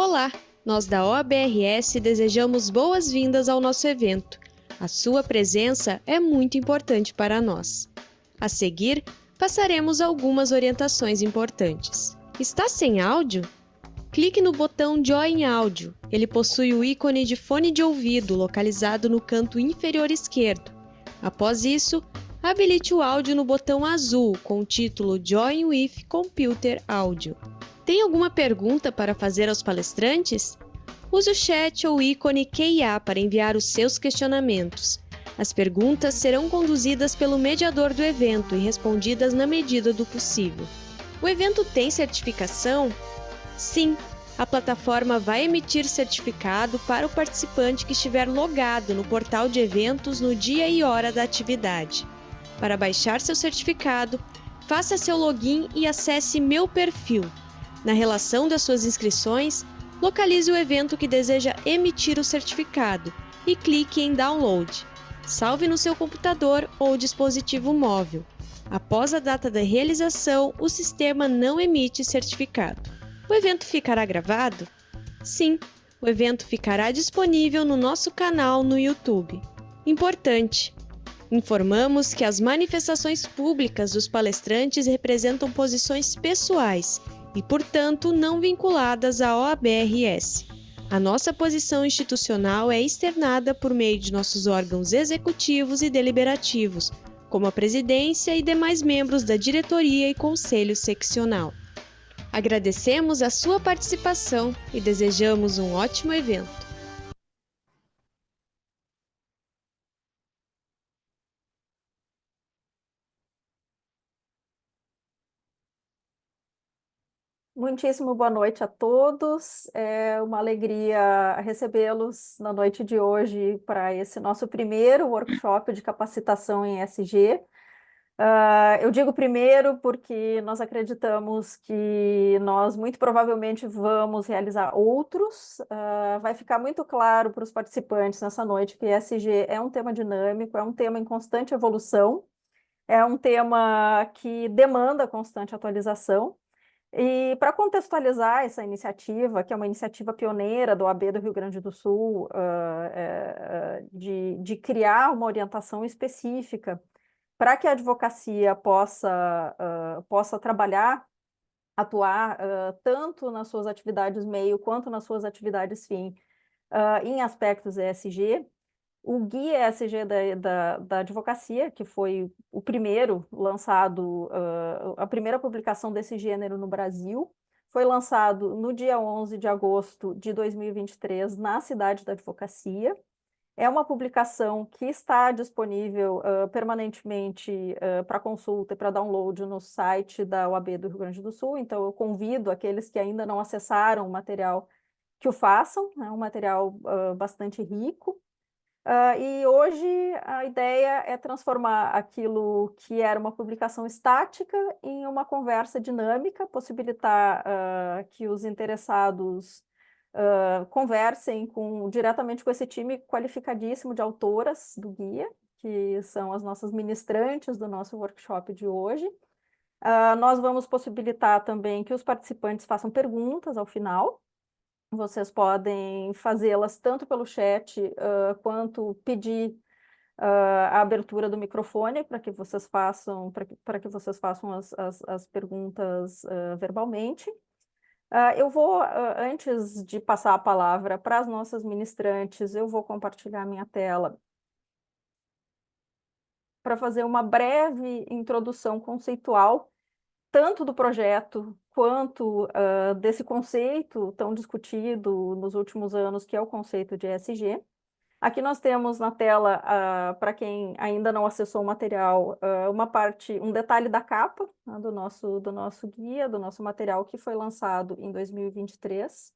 Olá, nós da OABRS desejamos boas-vindas ao nosso evento. A sua presença é muito importante para nós. A seguir, passaremos algumas orientações importantes. Está sem áudio? Clique no botão Join Áudio. Ele possui o ícone de fone de ouvido localizado no canto inferior esquerdo. Após isso, habilite o áudio no botão azul com o título Join with Computer Audio. Tem alguma pergunta para fazer aos palestrantes? Use o chat ou ícone QIA para enviar os seus questionamentos. As perguntas serão conduzidas pelo mediador do evento e respondidas na medida do possível. O evento tem certificação? Sim, a plataforma vai emitir certificado para o participante que estiver logado no portal de eventos no dia e hora da atividade. Para baixar seu certificado, faça seu login e acesse Meu Perfil. Na relação das suas inscrições, localize o evento que deseja emitir o certificado e clique em Download. Salve no seu computador ou dispositivo móvel. Após a data da realização, o sistema não emite certificado. O evento ficará gravado? Sim, o evento ficará disponível no nosso canal no YouTube. Importante! Informamos que as manifestações públicas dos palestrantes representam posições pessoais e, portanto, não vinculadas à OABRS. A nossa posição institucional é externada por meio de nossos órgãos executivos e deliberativos, como a presidência e demais membros da diretoria e conselho seccional. Agradecemos a sua participação e desejamos um ótimo evento. Muitíssimo boa noite a todos. É uma alegria recebê-los na noite de hoje para esse nosso primeiro workshop de capacitação em ESG. Eu digo primeiro porque nós acreditamos que nós muito provavelmente vamos realizar outros. Vai ficar muito claro para os participantes nessa noite que ESG é um tema dinâmico, é um tema em constante evolução, é um tema que demanda constante atualização. E para contextualizar essa iniciativa, que é uma iniciativa pioneira do AB do Rio Grande do Sul, de criar uma orientação específica para que a advocacia possa trabalhar, atuar tanto nas suas atividades meio quanto nas suas atividades fim, em aspectos ESG, o Guia ESG da Advocacia, que foi o primeiro lançado, a primeira publicação desse gênero no Brasil, foi lançado no dia 11 de agosto de 2023 na Cidade da Advocacia. É uma publicação que está disponível permanentemente para consulta e para download no site da OAB do Rio Grande do Sul, então eu convido aqueles que ainda não acessaram o material que o façam, é um material bastante rico. E hoje a ideia é transformar aquilo que era uma publicação estática em uma conversa dinâmica, possibilitar que os interessados conversem diretamente com esse time qualificadíssimo de autoras do guia, que são as nossas ministrantes do nosso workshop de hoje. Nós vamos possibilitar também que os participantes façam perguntas ao final. Vocês podem fazê-las tanto pelo chat quanto pedir a abertura do microfone para que vocês façam as perguntas verbalmente. Eu vou, antes de passar a palavra para as nossas ministrantes, eu vou compartilhar minha tela para fazer uma breve introdução conceitual tanto do projeto quanto desse conceito tão discutido nos últimos anos, que é o conceito de ESG. Aqui nós temos na tela, para quem ainda não acessou o material, um detalhe da capa, né, do nosso guia, do nosso material que foi lançado em 2023.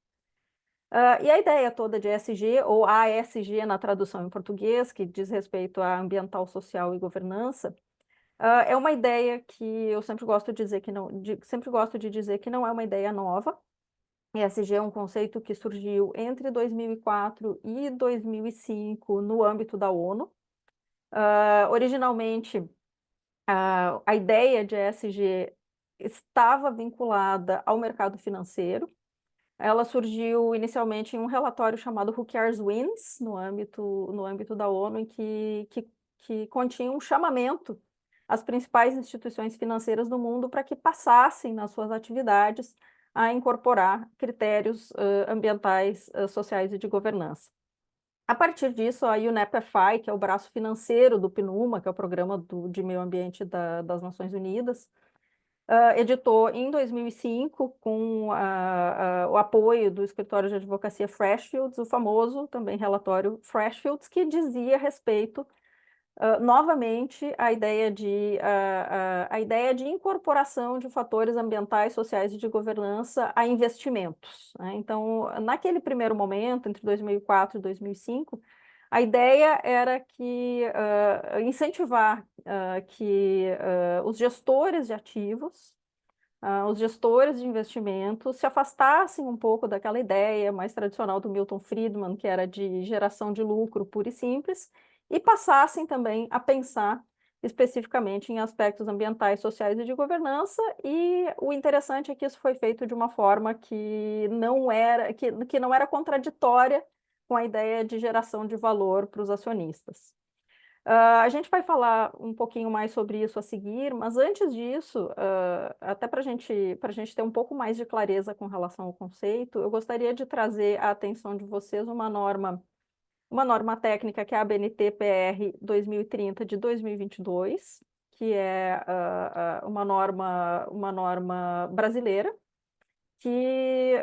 E a ideia toda de ESG, ou ASG na tradução em português, que diz respeito a ambiental, social e governança, é uma ideia que eu sempre gosto de dizer que não é uma ideia nova. ESG é um conceito que surgiu entre 2004 e 2005 no âmbito da ONU. Originalmente, a ideia de ESG estava vinculada ao mercado financeiro. Ela surgiu inicialmente em um relatório chamado Who Cares Wins, no âmbito da ONU, em que continha um chamamento às principais instituições financeiras do mundo para que passassem nas suas atividades a incorporar critérios ambientais, sociais e de governança. A partir disso, a UNEP-FI, que é o braço financeiro do PNUMA, que é o Programa de Meio Ambiente das Nações Unidas, editou em 2005, com o apoio do escritório de advocacia Freshfields, o famoso também relatório Freshfields, que dizia a respeito, novamente, a ideia de incorporação de fatores ambientais, sociais e de governança a investimentos, né? Então, naquele primeiro momento, entre 2004 e 2005, a ideia era incentivar que os gestores de ativos, os gestores de investimentos se afastassem um pouco daquela ideia mais tradicional do Milton Friedman, que era de geração de lucro pura e simples, e passassem também a pensar especificamente em aspectos ambientais, sociais e de governança. E o interessante é que isso foi feito de uma forma que não era contraditória com a ideia de geração de valor para os acionistas. A gente vai falar um pouquinho mais sobre isso a seguir, mas antes disso, até para a gente ter um pouco mais de clareza com relação ao conceito, eu gostaria de trazer à atenção de vocês uma norma técnica que é a ABNT-PR 2030 de 2022, que é uma norma brasileira, que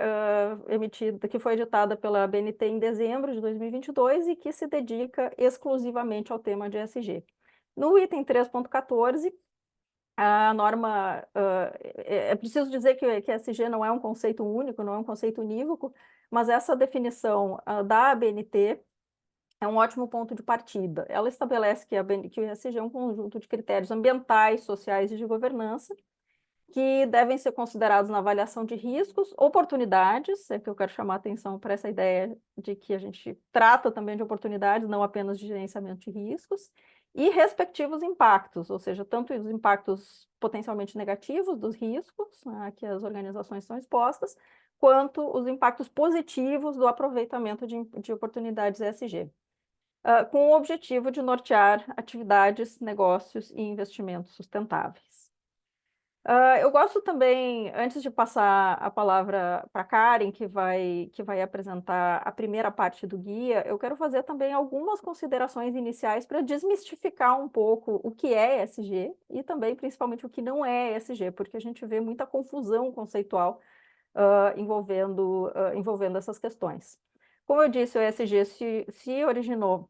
foi editada pela ABNT em dezembro de 2022 e que se dedica exclusivamente ao tema de ESG. No item 3.14, a norma, é preciso dizer que ESG não é um conceito único, não é um conceito unívoco, mas essa definição da ABNT é um ótimo ponto de partida. Ela estabelece que o ESG é um conjunto de critérios ambientais, sociais e de governança, que devem ser considerados na avaliação de riscos, oportunidades, é que eu quero chamar a atenção para essa ideia de que a gente trata também de oportunidades, não apenas de gerenciamento de riscos, e respectivos impactos, ou seja, tanto os impactos potencialmente negativos dos riscos, né, que as organizações são expostas, quanto os impactos positivos do aproveitamento de oportunidades ESG, com o objetivo de nortear atividades, negócios e investimentos sustentáveis. Eu gosto também, antes de passar a palavra para a Karen, que vai apresentar a primeira parte do guia, eu quero fazer também algumas considerações iniciais para desmistificar um pouco o que é ESG e também, principalmente, o que não é ESG, porque a gente vê muita confusão conceitual envolvendo essas questões. Como eu disse, o ESG se originou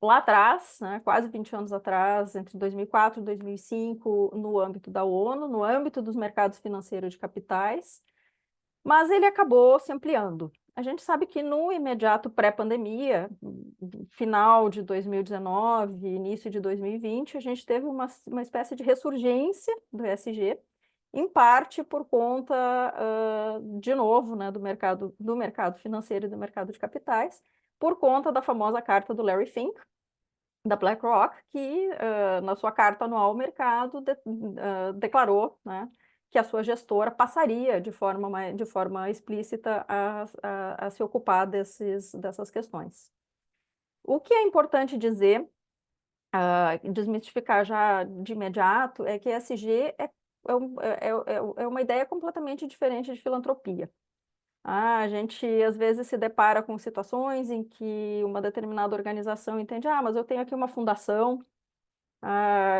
lá atrás, né, quase 20 anos atrás, entre 2004 e 2005, no âmbito da ONU, no âmbito dos mercados financeiros de capitais, mas ele acabou se ampliando. A gente sabe que no imediato pré-pandemia, final de 2019, início de 2020, a gente teve uma espécie de ressurgência do ESG, em parte por conta, de novo, né, do mercado financeiro e do mercado de capitais, por conta da famosa carta do Larry Fink, da BlackRock, que na sua carta anual ao mercado declarou, né, que a sua gestora passaria de forma explícita a se ocupar dessas questões. O que é importante dizer, desmistificar já de imediato, é que ESG é uma ideia completamente diferente de filantropia. A gente às vezes se depara com situações em que uma determinada organização entende, mas eu tenho aqui uma fundação,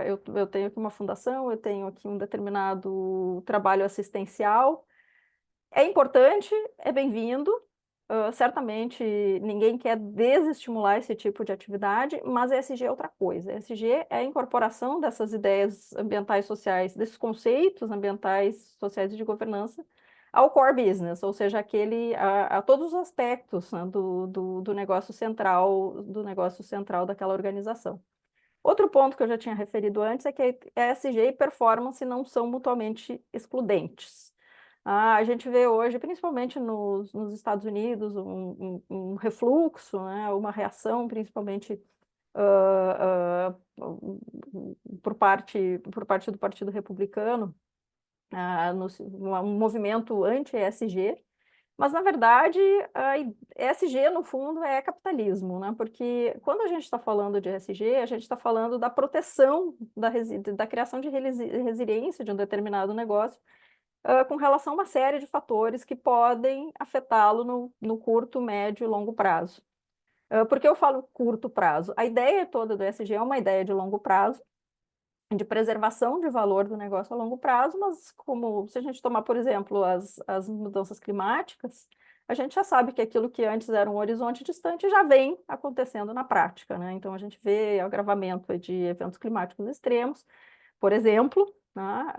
eu tenho aqui uma fundação, eu tenho aqui um determinado trabalho assistencial. É importante, é bem-vindo, certamente ninguém quer desestimular esse tipo de atividade, mas ESG é outra coisa. ESG é a incorporação dessas ideias ambientais sociais, desses conceitos ambientais, sociais e de governança ao core business, ou seja, a todos os aspectos, né, do negócio central daquela organização. Outro ponto que eu já tinha referido antes é que ESG e performance não são mutuamente excludentes. A gente vê hoje, principalmente nos Estados Unidos, um refluxo, né, uma reação, principalmente por parte do Partido Republicano, um movimento anti-ESG, Mas, na verdade, a ESG, no fundo, é capitalismo, né? Porque quando a gente está falando de ESG, a gente está falando da proteção, da criação de resiliência de um determinado negócio, com relação a uma série de fatores que podem afetá-lo no curto, médio e longo prazo. Por que eu falo curto prazo? A ideia toda do ESG é uma ideia de longo prazo, de preservação de valor do negócio a longo prazo, mas como se a gente tomar, por exemplo, as mudanças climáticas, a gente já sabe que aquilo que antes era um horizonte distante já vem acontecendo na prática, né? Então a gente vê o agravamento de eventos climáticos extremos, por exemplo, né?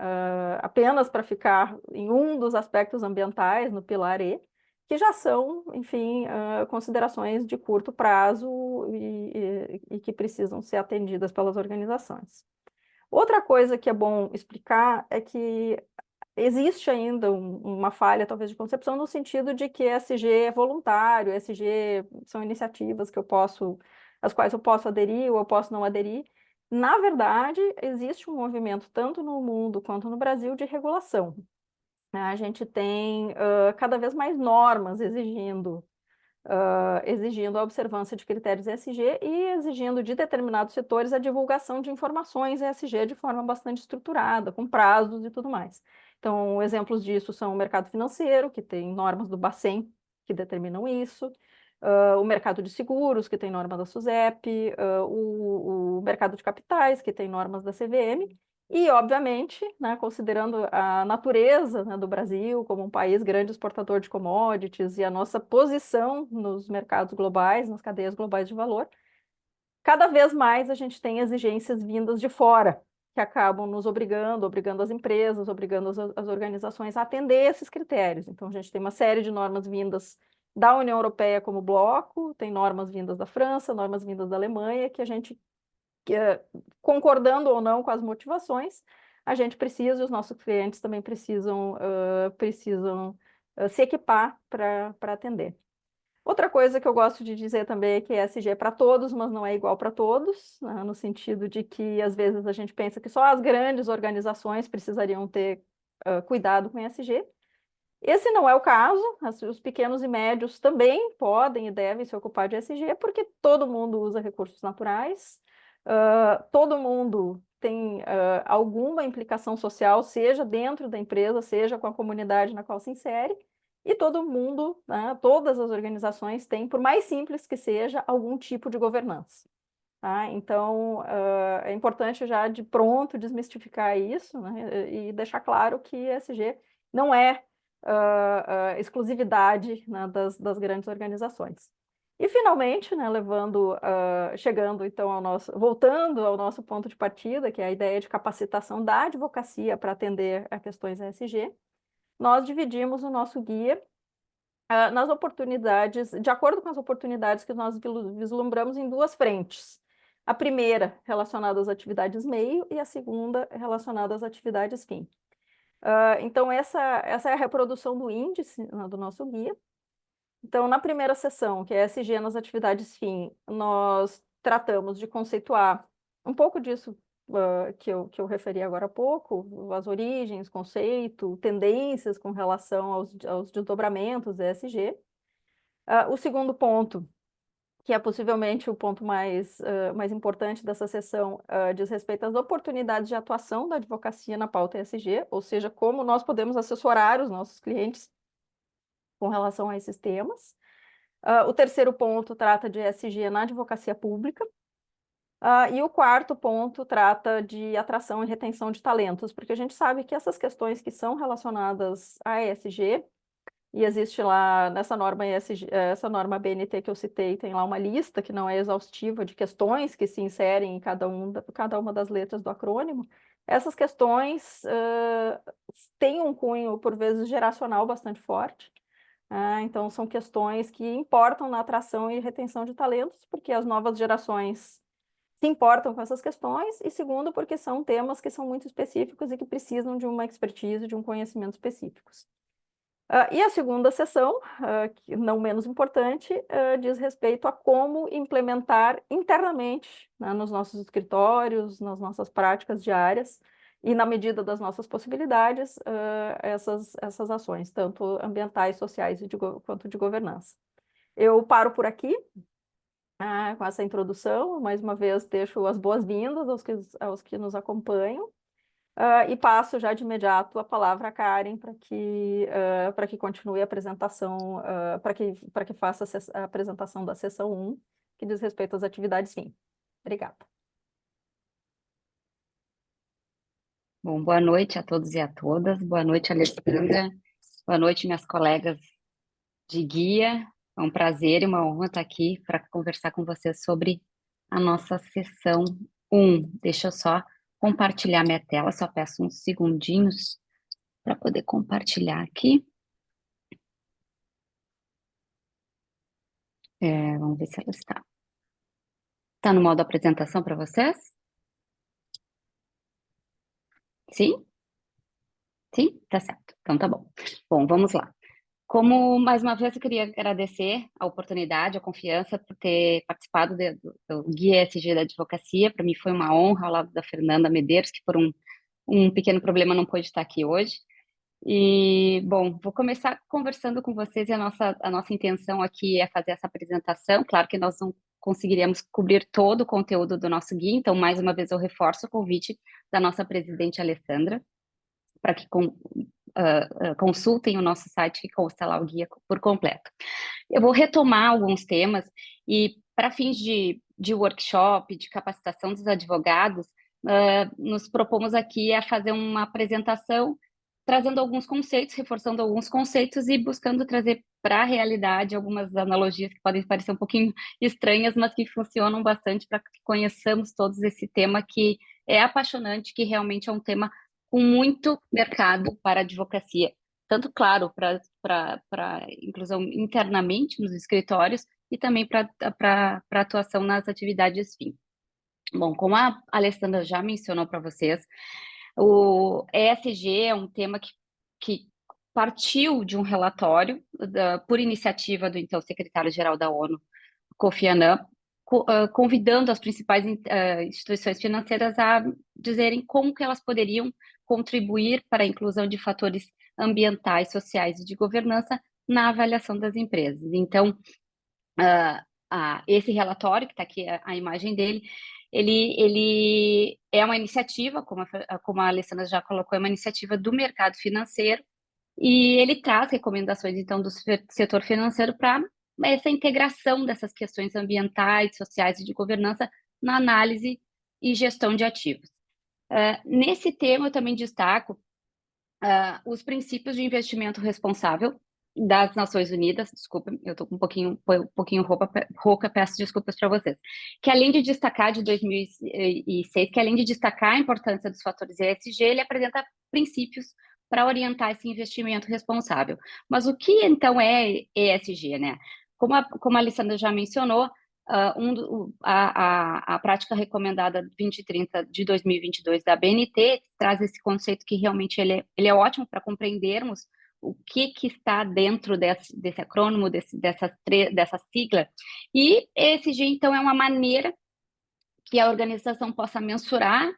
Apenas para ficar em um dos aspectos ambientais, no pilar E, que já são, enfim, considerações de curto prazo e que precisam ser atendidas pelas organizações. Outra coisa que é bom explicar é que existe ainda uma falha, talvez, de concepção, no sentido de que ESG é voluntário, ESG são iniciativas às quais eu posso aderir ou eu posso não aderir. Na verdade, existe um movimento, tanto no mundo quanto no Brasil, de regulação, né? A gente tem cada vez mais normas exigindo a observância de critérios ESG e exigindo de determinados setores a divulgação de informações ESG de forma bastante estruturada, com prazos e tudo mais. Então, exemplos disso são o mercado financeiro, que tem normas do Bacen que determinam isso, o mercado de seguros, que tem normas da SUSEP, o mercado de capitais, que tem normas da CVM, e, obviamente, né, considerando a natureza, né, do Brasil como um país grande exportador de commodities e a nossa posição nos mercados globais, nas cadeias globais de valor, cada vez mais a gente tem exigências vindas de fora, que acabam nos obrigando as empresas, obrigando as organizações a atender esses critérios. Então, a gente tem uma série de normas vindas da União Europeia como bloco, tem normas vindas da França, normas vindas da Alemanha, que a gente concordando ou não com as motivações, a gente precisa, e os nossos clientes também precisam se equipar para atender. Outra coisa que eu gosto de dizer também é que ESG é para todos, mas não é igual para todos, né? No sentido de que, às vezes, a gente pensa que só as grandes organizações precisariam ter cuidado com ESG. Esse não é o caso, os pequenos e médios também podem e devem se ocupar de ESG, porque todo mundo usa recursos naturais, todo mundo tem alguma implicação social, seja dentro da empresa, seja com a comunidade na qual se insere, e todo mundo, né, todas as organizações têm, por mais simples que seja, algum tipo de governança. Tá? Então, é importante já de pronto desmistificar isso, né, e deixar claro que ESG não é exclusividade, né, das grandes organizações. E, finalmente, né, chegando então voltando ao nosso ponto de partida, que é a ideia de capacitação da advocacia para atender a questões ESG, nós dividimos o nosso guia nas oportunidades, de acordo com as oportunidades que nós vislumbramos em duas frentes. A primeira relacionada às atividades meio e a segunda relacionada às atividades fim. Então, essa é a reprodução do índice, né, do nosso guia. Então, na primeira sessão, que é ESG nas atividades fim, nós tratamos de conceituar um pouco disso que eu referi agora há pouco, as origens, conceito, tendências com relação aos desdobramentos da ESG. O segundo ponto, que é possivelmente o ponto mais importante dessa sessão, diz respeito às oportunidades de atuação da advocacia na pauta ESG, ou seja, como nós podemos assessorar os nossos clientes com relação a esses temas. O terceiro ponto trata de ESG na advocacia pública. E o quarto ponto trata de atração e retenção de talentos, porque a gente sabe que essas questões que são relacionadas à ESG, e existe lá nessa norma ESG, essa norma BNT que eu citei, tem lá uma lista que não é exaustiva de questões que se inserem em cada uma das letras do acrônimo. Essas questões têm um cunho, por vezes, geracional bastante forte. Então, são questões que importam na atração e retenção de talentos, porque as novas gerações se importam com essas questões, e segundo, porque são temas que são muito específicos e que precisam de uma expertise, de um conhecimento específicos. E a segunda sessão, que não menos importante, diz respeito a como implementar internamente, né, nos nossos escritórios, nas nossas práticas diárias, e na medida das nossas possibilidades, essas ações, tanto ambientais, sociais quanto de governança. Eu paro por aqui, com essa introdução. Mais uma vez, deixo as boas-vindas aos que nos acompanham, e passo já de imediato a palavra à Karen para que continue a apresentação, para que faça a apresentação da sessão 1, que diz respeito às atividades fim. Obrigada. Bom, boa noite a todos e a todas. Boa noite, Alessandra. Boa noite, minhas colegas de guia. É um prazer e uma honra estar aqui para conversar com vocês sobre a nossa sessão 1. Deixa eu só compartilhar minha tela, só peço uns segundinhos para poder compartilhar aqui. Vamos ver se ela está. Está no modo apresentação para vocês? Sim? Sim? Tá certo. Então tá bom. Bom, vamos lá. Como, mais uma vez, eu queria agradecer a oportunidade, a confiança por ter participado do Guia ESG da Advocacia. Para mim foi uma honra, ao lado da Fernanda Medeiros, que por um pequeno problema não pôde estar aqui hoje. E, bom, vou começar conversando com vocês, e a nossa intenção aqui é fazer essa apresentação. Claro que nós não conseguiríamos cobrir todo o conteúdo do nosso guia, então, mais uma vez, eu reforço o convite da nossa presidente Alessandra, para que consultem o nosso site, que consta lá o guia por completo. Eu vou retomar alguns temas e, para fins de workshop, de capacitação dos advogados, nos propomos aqui a fazer uma apresentação trazendo alguns conceitos, reforçando alguns conceitos e buscando trazer para a realidade algumas analogias que podem parecer um pouquinho estranhas, mas que funcionam bastante para que conheçamos todos esse tema que é apaixonante, que realmente é um tema com muito mercado para a advocacia, tanto, claro, para inclusão internamente nos escritórios e também para atuação nas atividades fim. Bom, como a Alessandra já mencionou para vocês, o ESG é um tema que partiu de um relatório por iniciativa do então secretário-geral da ONU, Kofi Annan, convidando as principais instituições financeiras a dizerem como que elas poderiam contribuir para a inclusão de fatores ambientais, sociais e de governança na avaliação das empresas. Então, esse relatório, que está aqui a imagem dele, ele é uma iniciativa, como a Alessandra já colocou, é uma iniciativa do mercado financeiro, e ele traz recomendações, então, do setor financeiro para essa integração dessas questões ambientais, sociais e de governança na análise e gestão de ativos. Nesse tema, eu também destaco os princípios de investimento responsável das Nações Unidas. Desculpa, eu estou com um pouquinho rouca, peço desculpas para vocês. Que além de destacar, de 2006, que além de destacar a importância dos fatores ESG, ele apresenta princípios para orientar esse investimento responsável. Mas o que, então, é ESG, né? Como a Alessandra já mencionou, a prática recomendada 2030 de 2022 da BNT traz esse conceito que realmente ele é ótimo para compreendermos o que está dentro desse acrônimo, dessa sigla. E ESG, então, é uma maneira que a organização possa mensurar,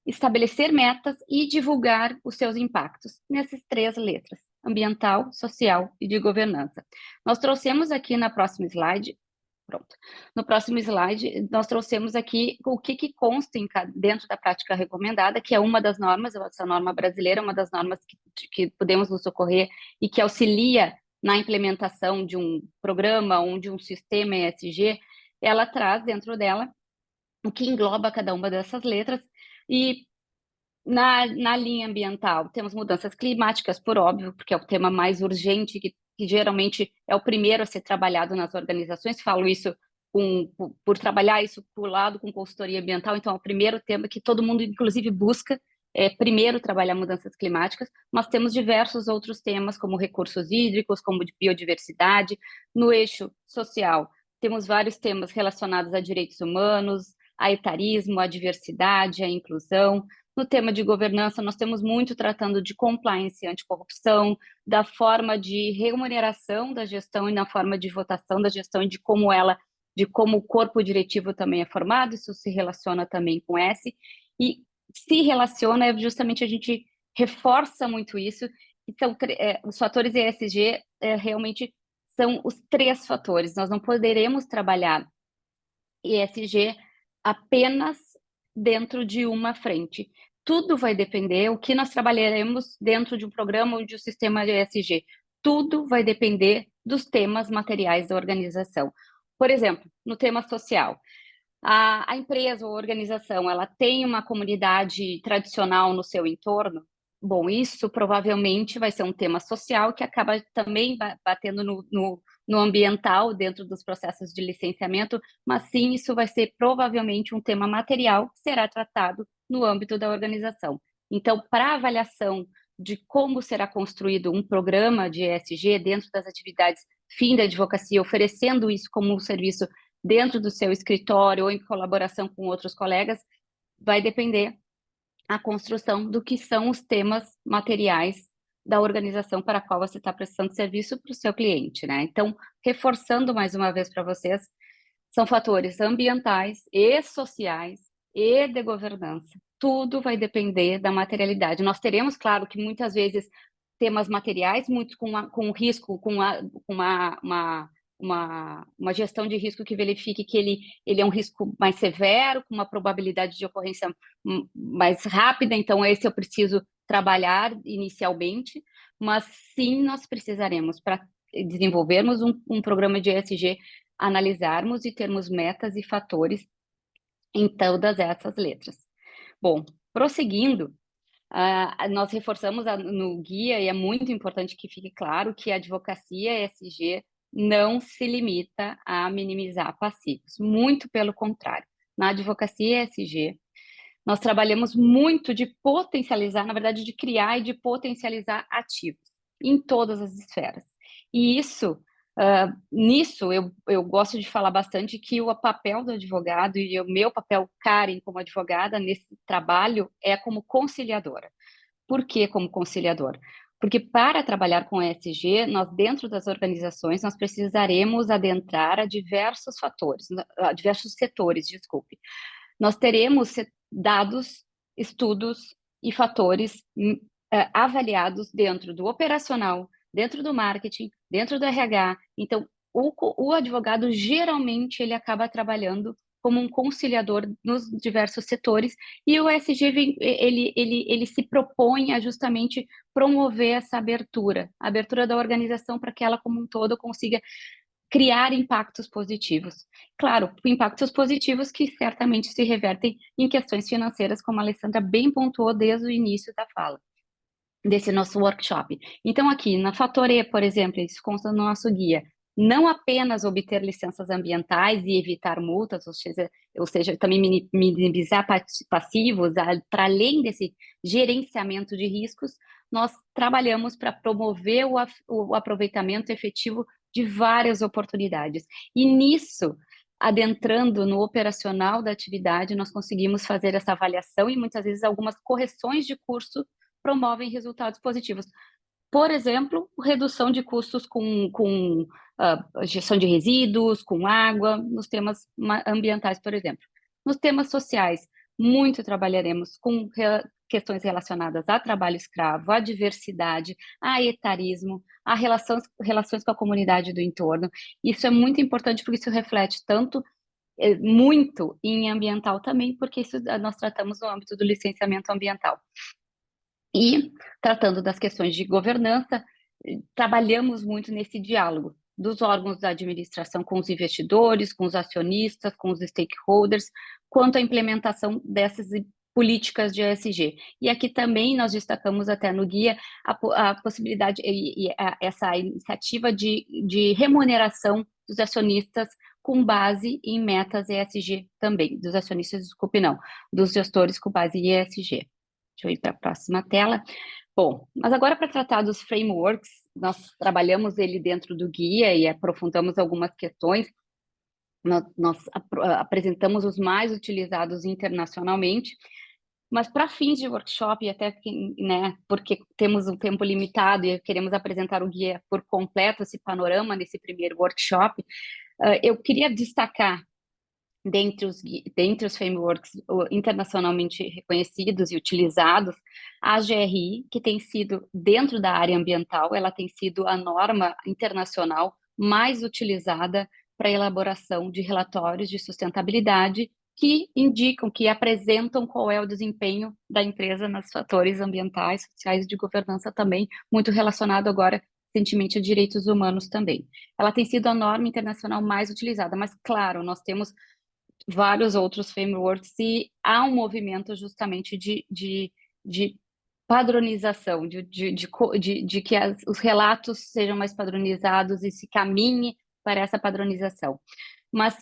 estabelecer metas e divulgar os seus impactos nessas 3 letras: ambiental, social e de governança. Nós trouxemos aqui na próxima slide. Pronto. No próximo slide, nós trouxemos aqui o que consta dentro da prática recomendada, que é uma das normas, essa norma brasileira, uma das normas que podemos nos socorrer e que auxilia na implementação de um programa ou de um sistema ESG. Ela traz dentro dela o que engloba cada uma dessas letras. E na linha ambiental, temos mudanças climáticas, por óbvio, porque é o tema mais urgente, que geralmente é o primeiro a ser trabalhado nas organizações. Falo isso por trabalhar isso por lado com consultoria ambiental, então é o primeiro tema que todo mundo, inclusive, busca, primeiro trabalhar mudanças climáticas, mas temos diversos outros temas, como recursos hídricos, como de biodiversidade. No eixo social, temos vários temas relacionados a direitos humanos, a etarismo, a diversidade, a inclusão. No tema de governança, nós temos muito tratando de compliance, anticorrupção, da forma de remuneração da gestão e na forma de votação da gestão e de como o corpo diretivo também é formado, isso se relaciona também com S. E se relaciona, é justamente a gente reforça muito isso. Então, os fatores ESG realmente são os 3 fatores. Nós não poderemos trabalhar ESG apenas dentro de uma frente. Tudo vai depender, o que nós trabalharemos dentro de um programa ou de um sistema de ESG. Tudo vai depender dos temas materiais da organização. Por exemplo, no tema social, a empresa ou organização, ela tem uma comunidade tradicional no seu entorno? Bom, isso provavelmente vai ser um tema social que acaba também batendo no ambiental dentro dos processos de licenciamento, mas sim, isso vai ser provavelmente um tema material que será tratado no âmbito da organização. Então, para avaliação de como será construído um programa de ESG dentro das atividades fim da advocacia, oferecendo isso como um serviço dentro do seu escritório ou em colaboração com outros colegas, vai depender a construção do que são os temas materiais da organização para a qual você está prestando serviço para o seu cliente, né? Então, reforçando mais uma vez para vocês, são fatores ambientais e sociais e de governança. Tudo vai depender da materialidade. Nós teremos, claro, que muitas vezes temas materiais, muito com risco, com uma gestão de risco que verifique que ele é um risco mais severo, com uma probabilidade de ocorrência mais rápida, então esse eu preciso trabalhar inicialmente, mas sim nós precisaremos, para desenvolvermos um programa de ESG, analisarmos e termos metas e fatores em todas essas letras. Bom, prosseguindo, nós reforçamos no guia, e é muito importante que fique claro que a advocacia ESG não se limita a minimizar passivos, muito pelo contrário. Na advocacia ESG, nós trabalhamos muito de potencializar, na verdade, de criar e de potencializar ativos em todas as esferas. E nisso, eu gosto de falar bastante que o papel do advogado e o meu papel, Karen, como advogada, nesse trabalho, é como conciliadora. Por que como conciliador? Porque para trabalhar com ESG, nós dentro das organizações, nós precisaremos adentrar a diversos fatores, a diversos setores, desculpe. Nós teremos dados, estudos e fatores avaliados dentro do operacional, dentro do marketing, dentro do RH. Então, o advogado, geralmente, ele acaba trabalhando como um conciliador nos diversos setores, e o ESG ele se propõe a justamente promover essa abertura, a abertura da organização para que ela como um todo consiga criar impactos positivos. Claro, impactos positivos que certamente se revertem em questões financeiras, como a Alessandra bem pontuou desde o início da fala desse nosso workshop. Então, aqui na Fator E, por exemplo, isso consta no nosso guia, não apenas obter licenças ambientais e evitar multas, ou seja também minimizar passivos, para além desse gerenciamento de riscos, nós trabalhamos para promover o aproveitamento efetivo de várias oportunidades. E nisso, adentrando no operacional da atividade, nós conseguimos fazer essa avaliação e muitas vezes algumas correções de curso promovem resultados positivos. Por exemplo, redução de custos com gestão de resíduos, com água, nos temas ambientais, por exemplo. Nos temas sociais, muito trabalharemos com questões relacionadas a trabalho escravo, a diversidade, a etarismo, a relações com a comunidade do entorno. Isso é muito importante porque isso reflete tanto muito em ambiental também, porque isso nós tratamos no âmbito do licenciamento ambiental. E, tratando das questões de governança, trabalhamos muito nesse diálogo dos órgãos da administração com os investidores, com os acionistas, com os stakeholders, quanto à implementação dessas políticas de ESG. E aqui também nós destacamos até no guia a possibilidade e essa iniciativa de remuneração dos acionistas com base em metas ESG também, dos acionistas, desculpe, não, dos gestores com base em ESG. Deixa eu ir para a próxima tela. Bom, mas agora para tratar dos frameworks, nós trabalhamos ele dentro do guia e aprofundamos algumas questões. Nós apresentamos os mais utilizados internacionalmente, mas para fins de workshop, e até né, porque temos um tempo limitado e queremos apresentar o guia por completo, esse panorama nesse primeiro workshop, eu queria destacar dentre os frameworks internacionalmente reconhecidos e utilizados, a GRI, que tem sido, dentro da área ambiental, ela tem sido a norma internacional mais utilizada para a elaboração de relatórios de sustentabilidade que indicam, que apresentam qual é o desempenho da empresa nos fatores ambientais, sociais e de governança também, muito relacionado agora recentemente a direitos humanos também. Ela tem sido a norma internacional mais utilizada, mas claro, nós temos vários outros frameworks e há um movimento justamente de padronização, de que os relatos sejam mais padronizados e se caminhe para essa padronização. Mas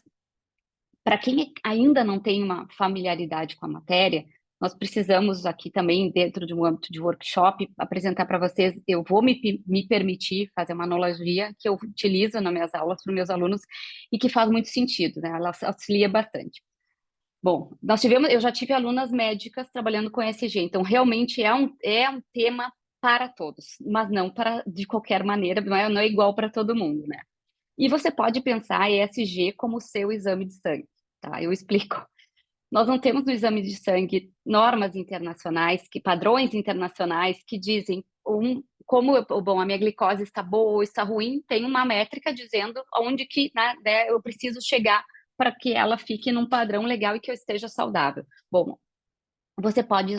para quem ainda não tem uma familiaridade com a matéria, nós precisamos aqui também, dentro de um âmbito de workshop, apresentar para vocês, eu vou me permitir fazer uma analogia que eu utilizo nas minhas aulas para os meus alunos e que faz muito sentido, né? Ela auxilia bastante. Bom, eu já tive alunas médicas trabalhando com ESG, então realmente é um tema para todos, mas não de qualquer maneira, não é igual para todo mundo, né? E você pode pensar ESG como o seu exame de sangue, tá? Eu explico. Nós não temos no exame de sangue normas internacionais, padrões internacionais que dizem bom, a minha glicose está boa ou está ruim, tem uma métrica dizendo onde que, né, eu preciso chegar para que ela fique num padrão legal e que eu esteja saudável. Bom, você pode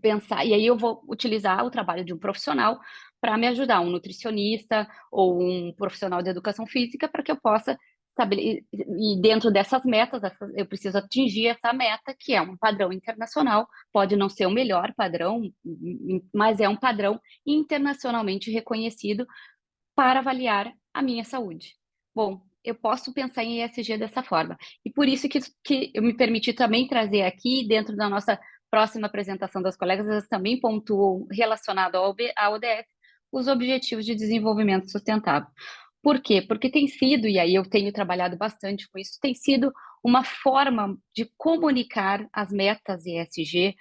pensar, e aí eu vou utilizar o trabalho de um profissional para me ajudar, um nutricionista ou um profissional de educação física, para que eu possa e dentro dessas metas, eu preciso atingir essa meta, que é um padrão internacional, pode não ser o melhor padrão, mas é um padrão internacionalmente reconhecido para avaliar a minha saúde. Bom, eu posso pensar em ESG dessa forma. E por isso que eu me permiti também trazer aqui, dentro da nossa próxima apresentação das colegas, elas também pontuam, relacionado ao ODS, os Objetivos de Desenvolvimento Sustentável. Por quê? Porque tem sido, e aí eu tenho trabalhado bastante com isso, tem sido uma forma de comunicar as metas ESG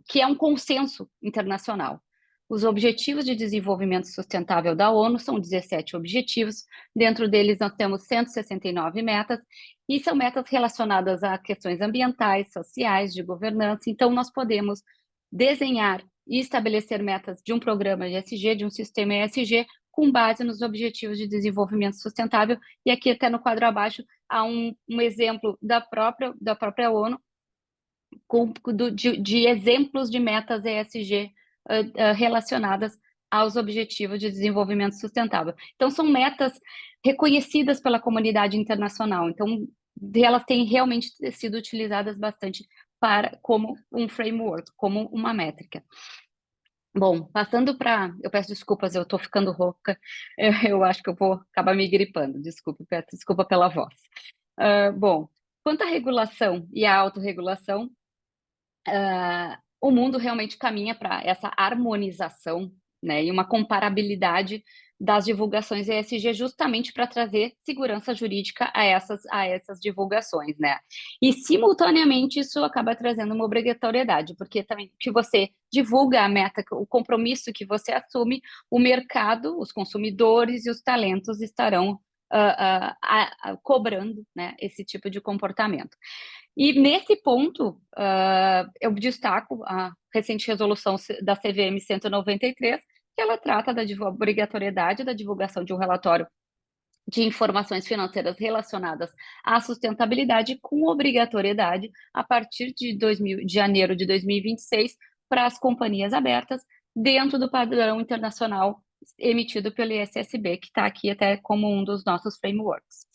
que é um consenso internacional. Os Objetivos de Desenvolvimento Sustentável da ONU são 17 objetivos, dentro deles nós temos 169 metas, e são metas relacionadas a questões ambientais, sociais, de governança, então nós podemos desenhar e estabelecer metas de um programa ESG, de um sistema ESG, com base nos Objetivos de Desenvolvimento Sustentável, e aqui até no quadro abaixo há um exemplo da própria ONU, de exemplos de metas ESG relacionadas aos Objetivos de Desenvolvimento Sustentável. Então, são metas reconhecidas pela comunidade internacional. Então, elas têm realmente sido utilizadas bastante como um framework, como uma métrica. Bom, passando para... Eu peço desculpas, eu estou ficando rouca, eu acho que eu vou acabar me gripando, peço desculpa pela voz. Bom, quanto à regulação e à autorregulação, o mundo realmente caminha para essa harmonização, né, e uma comparabilidade das divulgações ESG justamente para trazer segurança jurídica a essas divulgações, né? E simultaneamente isso acaba trazendo uma obrigatoriedade, porque também que você divulga a meta, o compromisso que você assume, o mercado, os consumidores e os talentos estarão cobrando, né, esse tipo de comportamento. E nesse ponto, eu destaco a recente resolução da CVM 193, que ela trata da obrigatoriedade da divulgação de um relatório de informações financeiras relacionadas à sustentabilidade, com obrigatoriedade a partir de janeiro de 2026 para as companhias abertas, dentro do padrão internacional emitido pelo ISSB, que está aqui até como um dos nossos frameworks.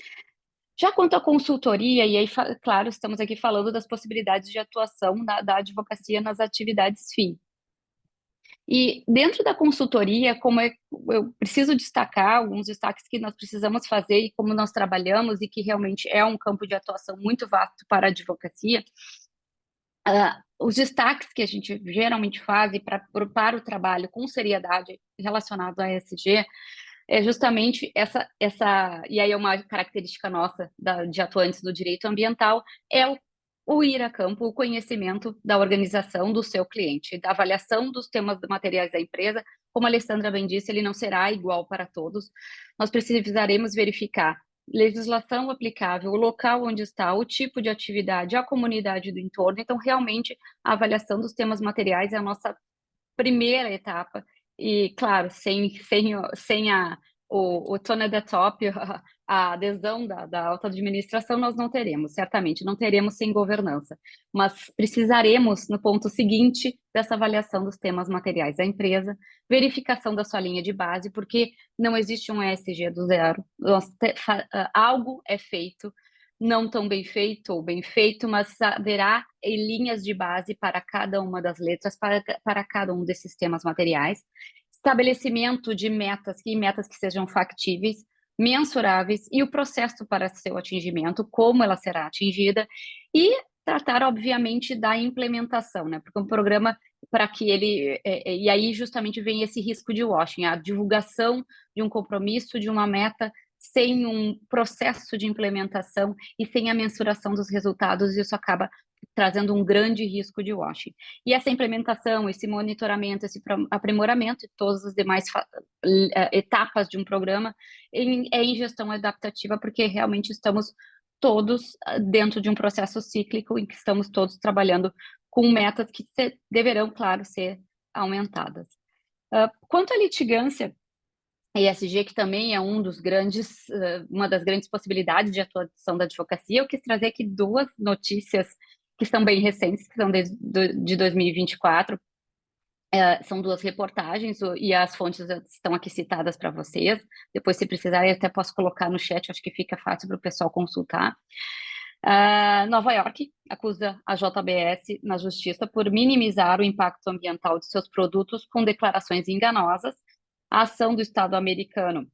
Já quanto à consultoria, e aí, claro, estamos aqui falando das possibilidades de atuação da advocacia nas atividades fim. E dentro da consultoria, eu preciso destacar alguns destaques que nós precisamos fazer e como nós trabalhamos, e que realmente é um campo de atuação muito vasto para a advocacia. Os destaques que a gente geralmente faz para o trabalho com seriedade relacionado à ESG é justamente e aí é uma característica nossa de atuantes do direito ambiental, é o ir a campo, o conhecimento da organização do seu cliente, da avaliação dos temas materiais da empresa. Como a Alessandra bem disse, ele não será igual para todos. Nós precisaremos verificar legislação aplicável, o local onde está, o tipo de atividade, a comunidade do entorno. Então, realmente, a avaliação dos temas materiais é a nossa primeira etapa. E, claro, sem o tone at the top, a adesão da alta administração, nós não teremos, certamente, não teremos sem governança. Mas precisaremos, no ponto seguinte, dessa avaliação dos temas materiais da empresa, verificação da sua linha de base, porque não existe um ESG do zero. Algo é feito, não tão bem feito ou bem feito, mas haverá linhas de base para cada uma das letras, para cada um desses temas materiais. Estabelecimento de metas que sejam factíveis, mensuráveis, e o processo para seu atingimento, como ela será atingida, e tratar, obviamente, da implementação, né? Porque um programa, para que ele... e aí, justamente, vem esse risco de washing, a divulgação de um compromisso, de uma meta, sem um processo de implementação e sem a mensuração dos resultados, isso acaba trazendo um grande risco de washing. E essa implementação, esse monitoramento, esse aprimoramento e todas as demais etapas de um programa é em gestão adaptativa, porque realmente estamos todos dentro de um processo cíclico em que estamos todos trabalhando com metas que deverão, claro, ser aumentadas. Quanto à litigância, ESG, que também é uma das grandes possibilidades de atuação da advocacia, eu quis trazer aqui duas notícias que são bem recentes, que são de 2024, são duas reportagens, e as fontes estão aqui citadas para vocês. Depois, se precisarem, eu até posso colocar no chat, acho que fica fácil para o pessoal consultar. Nova York acusa a JBS na justiça por minimizar o impacto ambiental de seus produtos com declarações enganosas. A ação do Estado americano,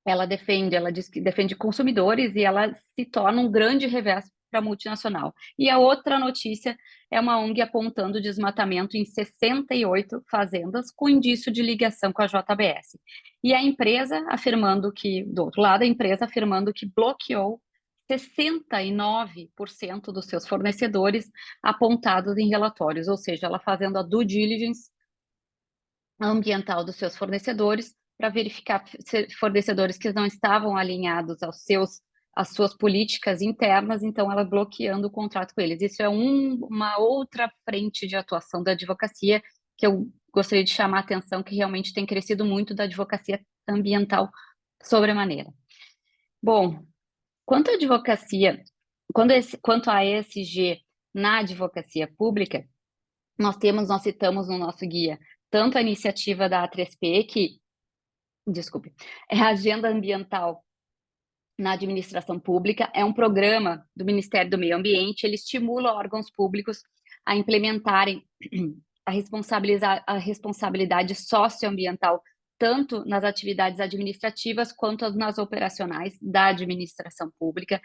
ela diz que defende consumidores, e ela se torna um grande revés para a multinacional. E a outra notícia é uma ONG apontando desmatamento em 68 fazendas com indício de ligação com a JBS. E a empresa afirmando que, do outro lado, a empresa afirmando que bloqueou 69% dos seus fornecedores apontados em relatórios, ou seja, ela fazendo a due diligence ambiental dos seus fornecedores para verificar fornecedores que não estavam alinhados às suas políticas internas, então ela bloqueando o contrato com eles. Isso é uma outra frente de atuação da advocacia que eu gostaria de chamar a atenção, que realmente tem crescido muito, da advocacia ambiental sobremaneira. Bom, quanto à advocacia, quanto a ESG na advocacia pública, nós citamos no nosso guia tanto a iniciativa da A3P, é a Agenda Ambiental na Administração Pública, é um programa do Ministério do Meio Ambiente, ele estimula órgãos públicos a implementarem a responsabilidade socioambiental, tanto nas atividades administrativas quanto nas operacionais da administração pública.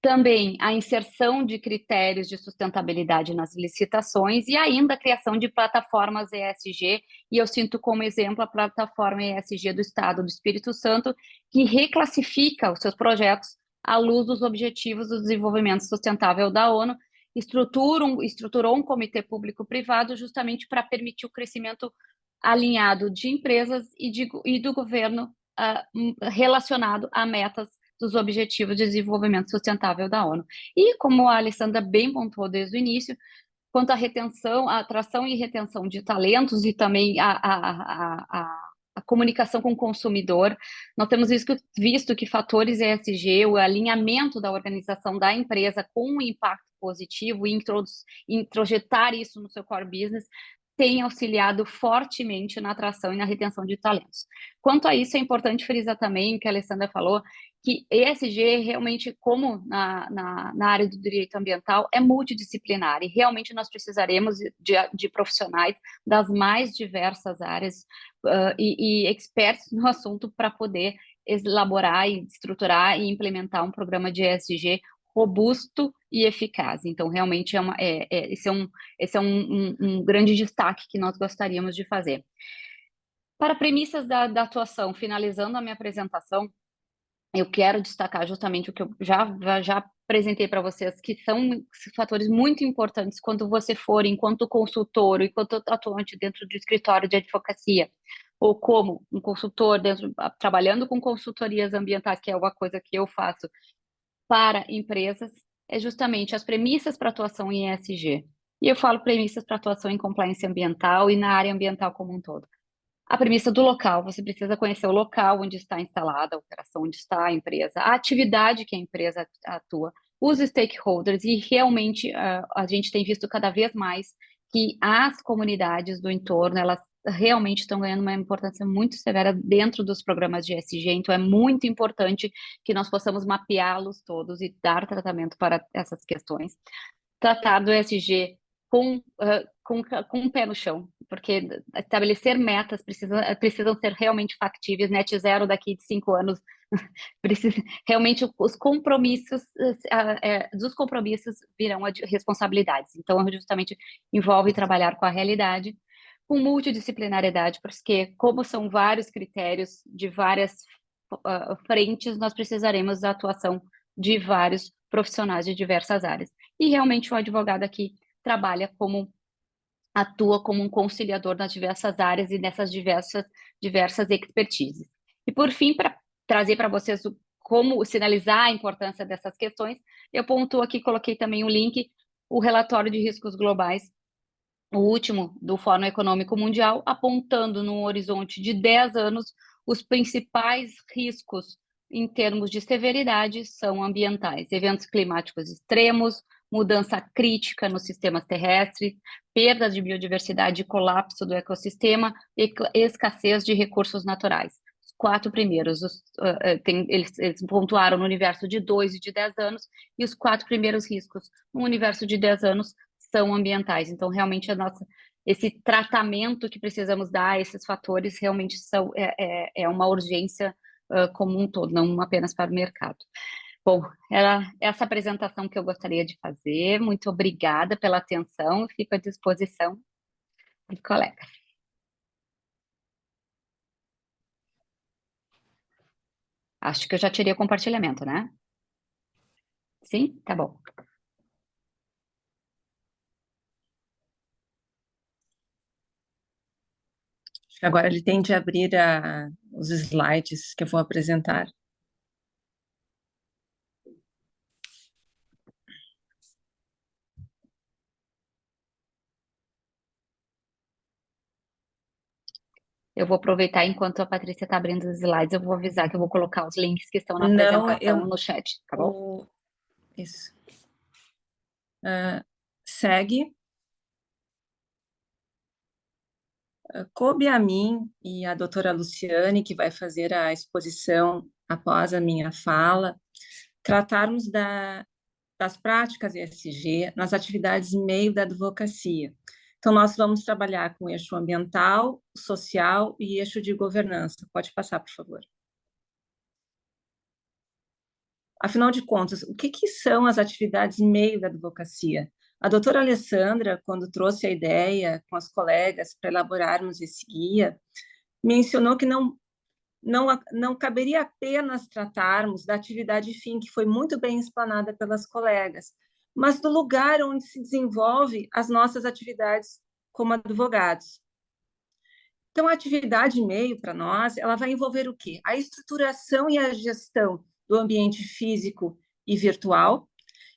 Também a inserção de critérios de sustentabilidade nas licitações e ainda a criação de plataformas ESG, e eu sinto como exemplo a plataforma ESG do Estado do Espírito Santo, que reclassifica os seus projetos à luz dos Objetivos do Desenvolvimento Sustentável da ONU, estruturou um comitê público-privado justamente para permitir o crescimento alinhado de empresas e do governo relacionado a metas dos Objetivos de Desenvolvimento Sustentável da ONU. E, como a Alessandra bem pontuou desde o início, quanto à retenção, a atração e retenção de talentos e também a comunicação com o consumidor, nós temos visto que fatores ESG, o alinhamento da organização da empresa com um impacto positivo e introjetar isso no seu core business, tem auxiliado fortemente na atração e na retenção de talentos. Quanto a isso, é importante frisar também o que a Alessandra falou, que ESG realmente, como na área do direito ambiental, é multidisciplinar, e realmente nós precisaremos de profissionais das mais diversas áreas e experts no assunto para poder elaborar e estruturar e implementar um programa de ESG robusto e eficaz. Então, realmente, esse é um grande destaque que nós gostaríamos de fazer. Para premissas da atuação, finalizando a minha apresentação, eu quero destacar justamente o que eu já apresentei para vocês, que são fatores muito importantes quando você for, enquanto consultor, enquanto atuante dentro do escritório de advocacia, ou como um consultor trabalhando com consultorias ambientais, que é uma coisa que eu faço para empresas, é justamente as premissas para atuação em ESG. E eu falo premissas para atuação em compliance ambiental e na área ambiental como um todo. A premissa do local, você precisa conhecer o local onde está instalada a operação, onde está a empresa, a atividade que a empresa atua, os stakeholders, e realmente a gente tem visto cada vez mais que as comunidades do entorno, elas realmente estão ganhando uma importância muito severa dentro dos programas de ESG, então é muito importante que nós possamos mapeá-los todos e dar tratamento para essas questões. Tratar do ESG com o pé no chão, porque estabelecer metas precisam ser realmente factíveis, net zero daqui de 5 anos, realmente os compromissos, dos compromissos virão responsabilidades, então justamente envolve trabalhar com a realidade, com multidisciplinariedade, porque como são vários critérios de várias frentes, nós precisaremos da atuação de vários profissionais de diversas áreas. E realmente o advogado aqui atua como um conciliador nas diversas áreas e nessas diversas expertises. E por fim, para trazer para vocês como sinalizar a importância dessas questões, eu pontuo aqui, coloquei também o link, o relatório de riscos globais, o último do Fórum Econômico Mundial, apontando num horizonte de 10 anos os principais riscos em termos de severidade são ambientais, eventos climáticos extremos, mudança crítica nos sistemas terrestres, perda de biodiversidade e colapso do ecossistema e escassez de recursos naturais. Os 4 primeiros, eles pontuaram no universo de 2 e de 10 anos, e os 4 primeiros riscos no universo de 10 anos são ambientais. Então, realmente, esse tratamento que precisamos dar a esses fatores realmente é uma urgência como um todo, não apenas para o mercado. Bom, era essa apresentação que eu gostaria de fazer. Muito obrigada pela atenção. Fico à disposição dos colegas. Acho que eu já tirei o compartilhamento, né? Sim? Tá bom. Agora ele tem de abrir os slides que eu vou apresentar. Eu vou aproveitar enquanto a Patrícia está abrindo os slides, eu vou avisar que eu vou colocar os links que estão na apresentação no chat, tá bom? Isso. Segue. Coube a mim e a doutora Luciane, que vai fazer a exposição após a minha fala, tratarmos das práticas ESG nas atividades meio da advocacia. Então, nós vamos trabalhar com eixo ambiental, social e eixo de governança. Pode passar, por favor. Afinal de contas, o que são as atividades meio da advocacia? A doutora Alessandra, quando trouxe a ideia com as colegas para elaborarmos esse guia, mencionou que não caberia apenas tratarmos da atividade fim, que foi muito bem explanada pelas colegas, mas do lugar onde se desenvolve as nossas atividades como advogados. Então, a atividade meio, para nós, ela vai envolver o quê? A estruturação e a gestão do ambiente físico e virtual,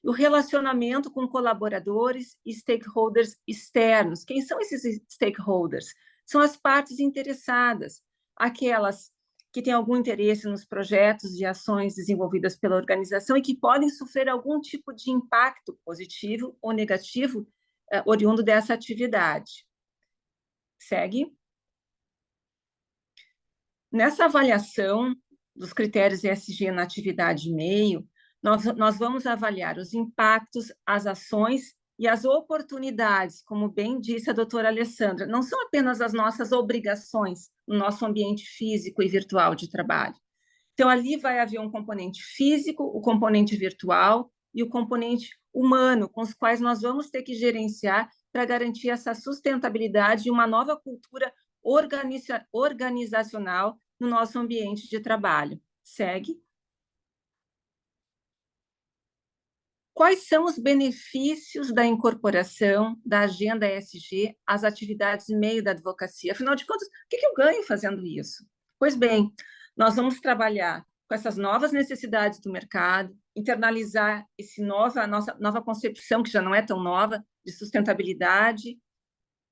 o relacionamento com colaboradores e stakeholders externos. Quem são esses stakeholders? São as partes interessadas, aquelas que têm algum interesse nos projetos e ações desenvolvidas pela organização e que podem sofrer algum tipo de impacto positivo ou negativo oriundo dessa atividade. Segue. Nessa avaliação dos critérios ESG na atividade meio, nós vamos avaliar os impactos, as ações e as oportunidades, como bem disse a doutora Alessandra, não são apenas as nossas obrigações no nosso ambiente físico e virtual de trabalho. Então, ali vai haver um componente físico, o componente virtual e o componente humano, com os quais nós vamos ter que gerenciar para garantir essa sustentabilidade e uma nova cultura organizacional no nosso ambiente de trabalho. Segue. Quais são os benefícios da incorporação da agenda ESG às atividades meio da advocacia? Afinal de contas, o que eu ganho fazendo isso? Pois bem, nós vamos trabalhar com essas novas necessidades do mercado, internalizar a nossa nova concepção, que já não é tão nova, de sustentabilidade,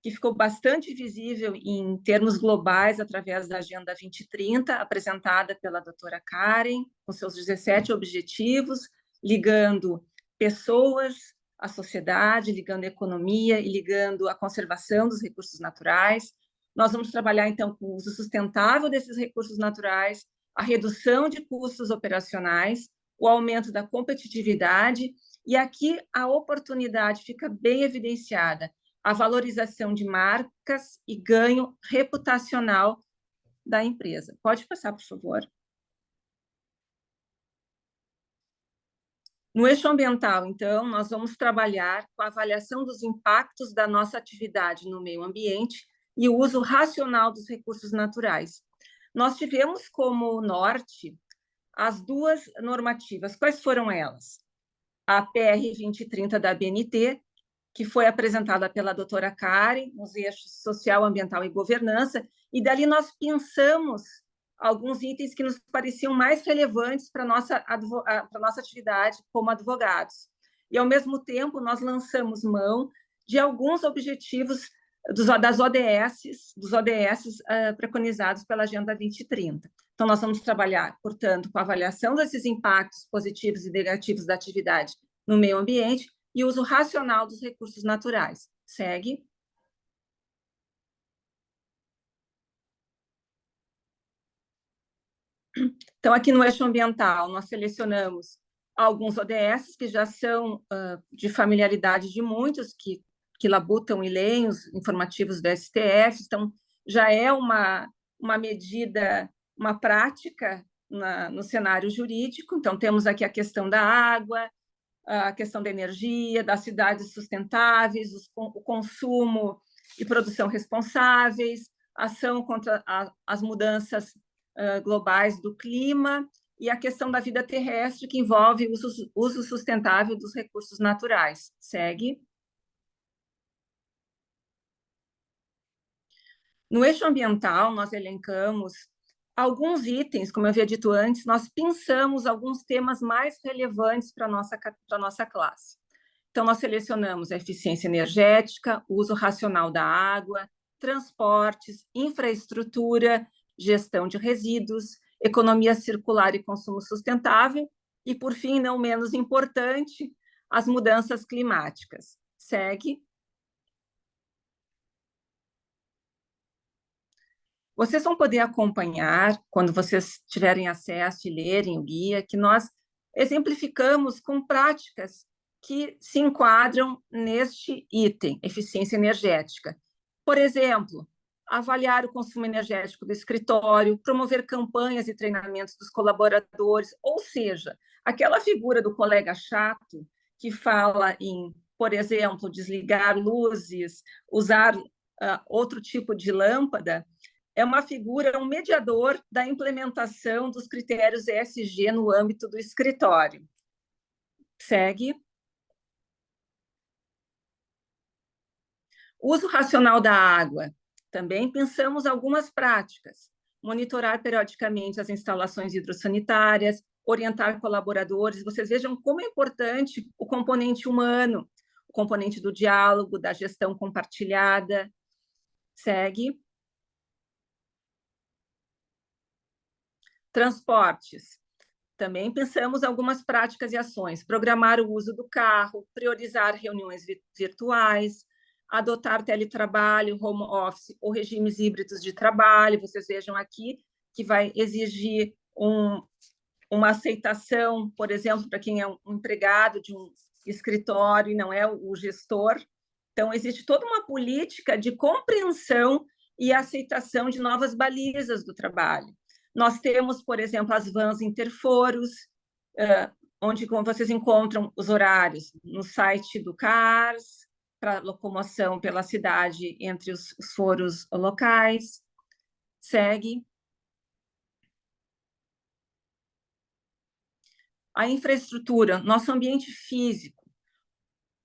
que ficou bastante visível em termos globais através da Agenda 2030, apresentada pela doutora Karen, com seus 17 objetivos, ligando pessoas à sociedade, ligando a economia e ligando a conservação dos recursos naturais. Nós vamos trabalhar, então, com o uso sustentável desses recursos naturais, a redução de custos operacionais, o aumento da competitividade, e aqui a oportunidade fica bem evidenciada, a valorização de marcas e ganho reputacional da empresa. Pode passar, por favor. No eixo ambiental, então, nós vamos trabalhar com a avaliação dos impactos da nossa atividade no meio ambiente e o uso racional dos recursos naturais. Nós tivemos como norte as duas normativas. Quais foram elas? A PR 2030 da ABNT, que foi apresentada pela doutora Karen, nos eixos social, ambiental e governança, e dali nós pensamos alguns itens que nos pareciam mais relevantes para a nossa atividade como advogados. E, ao mesmo tempo, nós lançamos mão de alguns objetivos dos ODS preconizados pela Agenda 2030. Então, nós vamos trabalhar, portanto, com a avaliação desses impactos positivos e negativos da atividade no meio ambiente e uso racional dos recursos naturais. Segue. Então, aqui no eixo ambiental, nós selecionamos alguns ODS que já são de familiaridade de muitos, que labutam e leem os informativos do STF. Então, já é uma medida, uma prática no cenário jurídico. Então, temos aqui a questão da água, a questão da energia, das cidades sustentáveis, o consumo e produção responsáveis, ação contra as mudanças globais do clima e a questão da vida terrestre, que envolve o uso sustentável dos recursos naturais. Segue. No eixo ambiental, nós elencamos alguns itens, como eu havia dito antes, nós pensamos alguns temas mais relevantes para a nossa classe. Então, nós selecionamos a eficiência energética, o uso racional da água, transportes, infraestrutura, gestão de resíduos, economia circular e consumo sustentável, e, por fim, não menos importante, as mudanças climáticas. Segue. Vocês vão poder acompanhar, quando vocês tiverem acesso e lerem o guia, que nós exemplificamos com práticas que se enquadram neste item, eficiência energética. Por exemplo, avaliar o consumo energético do escritório, promover campanhas e treinamentos dos colaboradores, ou seja, aquela figura do colega chato que fala em, por exemplo, desligar luzes, usar outro tipo de lâmpada, é uma figura, um mediador da implementação dos critérios ESG no âmbito do escritório. Segue. Uso racional da água. Também pensamos algumas práticas. Monitorar periodicamente as instalações hidrossanitárias, orientar colaboradores. Vocês vejam como é importante o componente humano, o componente do diálogo, da gestão compartilhada. Segue. Transportes. Também pensamos algumas práticas e ações. Programar o uso do carro, priorizar reuniões virtuais, adotar teletrabalho, home office ou regimes híbridos de trabalho. Vocês vejam aqui que vai exigir uma aceitação, por exemplo, para quem é um empregado de um escritório e não é o gestor. Então, existe toda uma política de compreensão e aceitação de novas balizas do trabalho. Nós temos, por exemplo, as vans interforos, onde vocês encontram os horários no site do CARS, para locomoção pela cidade entre os foros locais. Segue. A infraestrutura, nosso ambiente físico,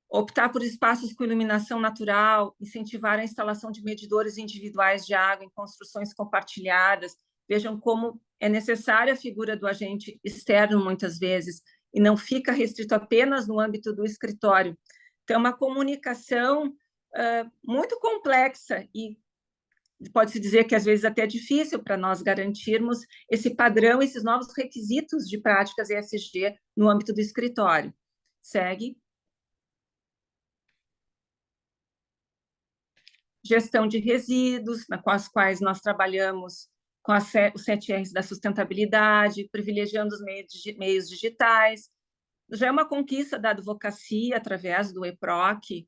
optar por espaços com iluminação natural, incentivar a instalação de medidores individuais de água em construções compartilhadas. Vejam como é necessária a figura do agente externo, muitas vezes, e não fica restrito apenas no âmbito do escritório. Então, é uma comunicação muito complexa e pode-se dizer que, às vezes, até difícil para nós garantirmos esse padrão, esses novos requisitos de práticas ESG no âmbito do escritório. Segue. Gestão de resíduos, com as quais nós trabalhamos com os 7 R's da sustentabilidade, privilegiando os meios digitais. Já é uma conquista da advocacia, através do EPROC,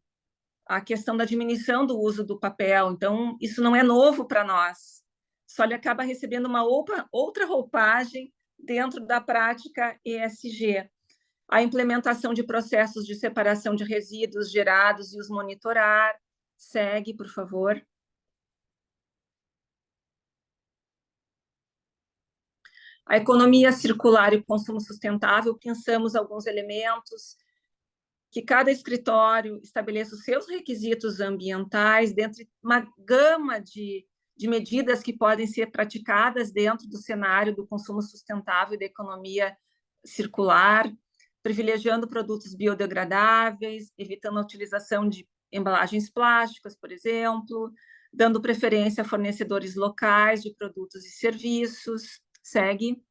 a questão da diminuição do uso do papel. Então, isso não é novo para nós, só ele acaba recebendo uma outra roupagem dentro da prática ESG. A implementação de processos de separação de resíduos gerados e os monitorar. Segue, por favor. A economia circular e o consumo sustentável, pensamos alguns elementos, que cada escritório estabeleça os seus requisitos ambientais dentro de uma gama de medidas que podem ser praticadas dentro do cenário do consumo sustentável e da economia circular, privilegiando produtos biodegradáveis, evitando a utilização de embalagens plásticas, por exemplo, dando preferência a fornecedores locais de produtos e serviços. Segue.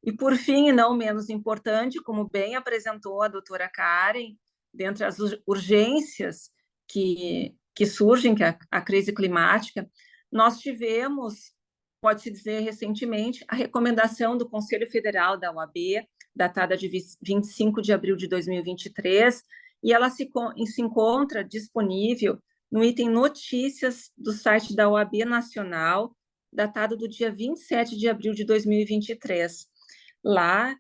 E, por fim, e não menos importante, como bem apresentou a doutora Karen, dentre as urgências que surgem, que é a crise climática, nós tivemos, pode-se dizer recentemente, a recomendação do Conselho Federal da OAB, datada de 25 de abril de 2023, e ela se encontra disponível no item Notícias do site da OAB Nacional, datado do dia 27 de abril de 2023. Lá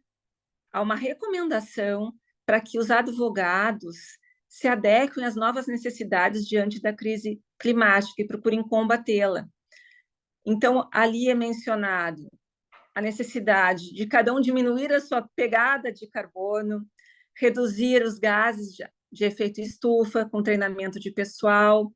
há uma recomendação para que os advogados se adequem às novas necessidades diante da crise climática e procurem combatê-la. Então, ali é mencionado a necessidade de cada um diminuir a sua pegada de carbono, reduzir os gases de efeito estufa com treinamento de pessoal,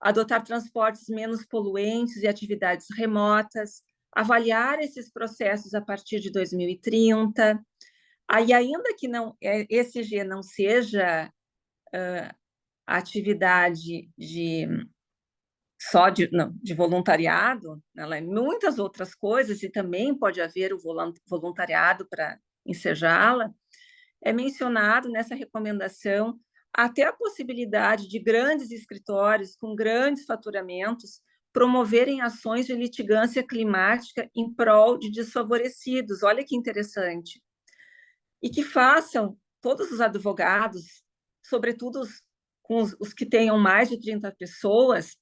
adotar transportes menos poluentes e atividades remotas, avaliar esses processos a partir de 2030. Aí, ainda que ESG não seja atividade só de voluntariado, ela é muitas outras coisas, e também pode haver o voluntariado para ensejá-la, é mencionado nessa recomendação até a possibilidade de grandes escritórios com grandes faturamentos promoverem ações de litigância climática em prol de desfavorecidos. Olha que interessante. E que façam todos os advogados, sobretudo os que tenham mais de 30 pessoas,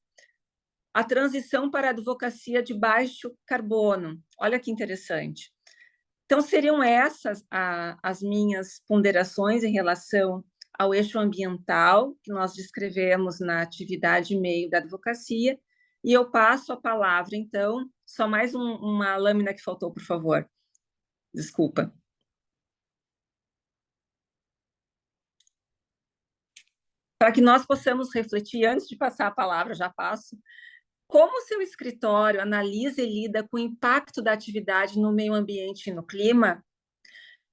a transição para a advocacia de baixo carbono. Olha que interessante. Então, seriam essas as minhas ponderações em relação ao eixo ambiental, que nós descrevemos na atividade meio da advocacia, e eu passo a palavra, então, só mais uma lâmina que faltou, por favor. Desculpa. Para que nós possamos refletir, antes de passar a palavra, já passo, como o seu escritório analisa e lida com o impacto da atividade no meio ambiente e no clima?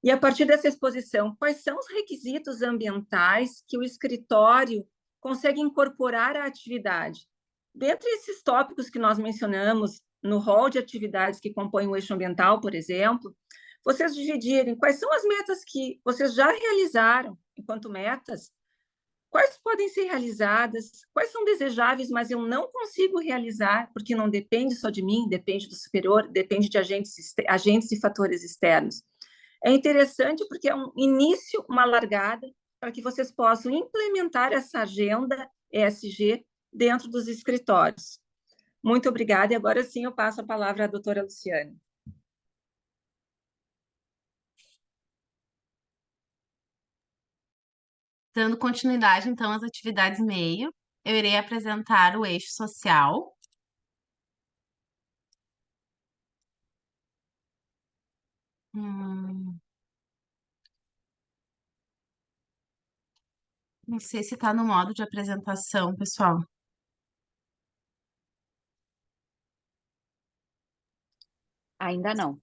E, a partir dessa exposição, quais são os requisitos ambientais que o escritório consegue incorporar à atividade? Dentre esses tópicos que nós mencionamos no rol de atividades que compõem o eixo ambiental, por exemplo, vocês dividirem quais são as metas que vocês já realizaram enquanto metas, quais podem ser realizadas, quais são desejáveis, mas eu não consigo realizar, porque não depende só de mim, depende do superior, depende de agentes e fatores externos. É interessante porque é um início, uma largada, para que vocês possam implementar essa agenda ESG dentro dos escritórios. Muito obrigada, e agora sim eu passo a palavra à doutora Luciane. Dando continuidade, então, às atividades meio, eu irei apresentar o eixo social. Hum, não sei se está no modo de apresentação, pessoal. Ainda não.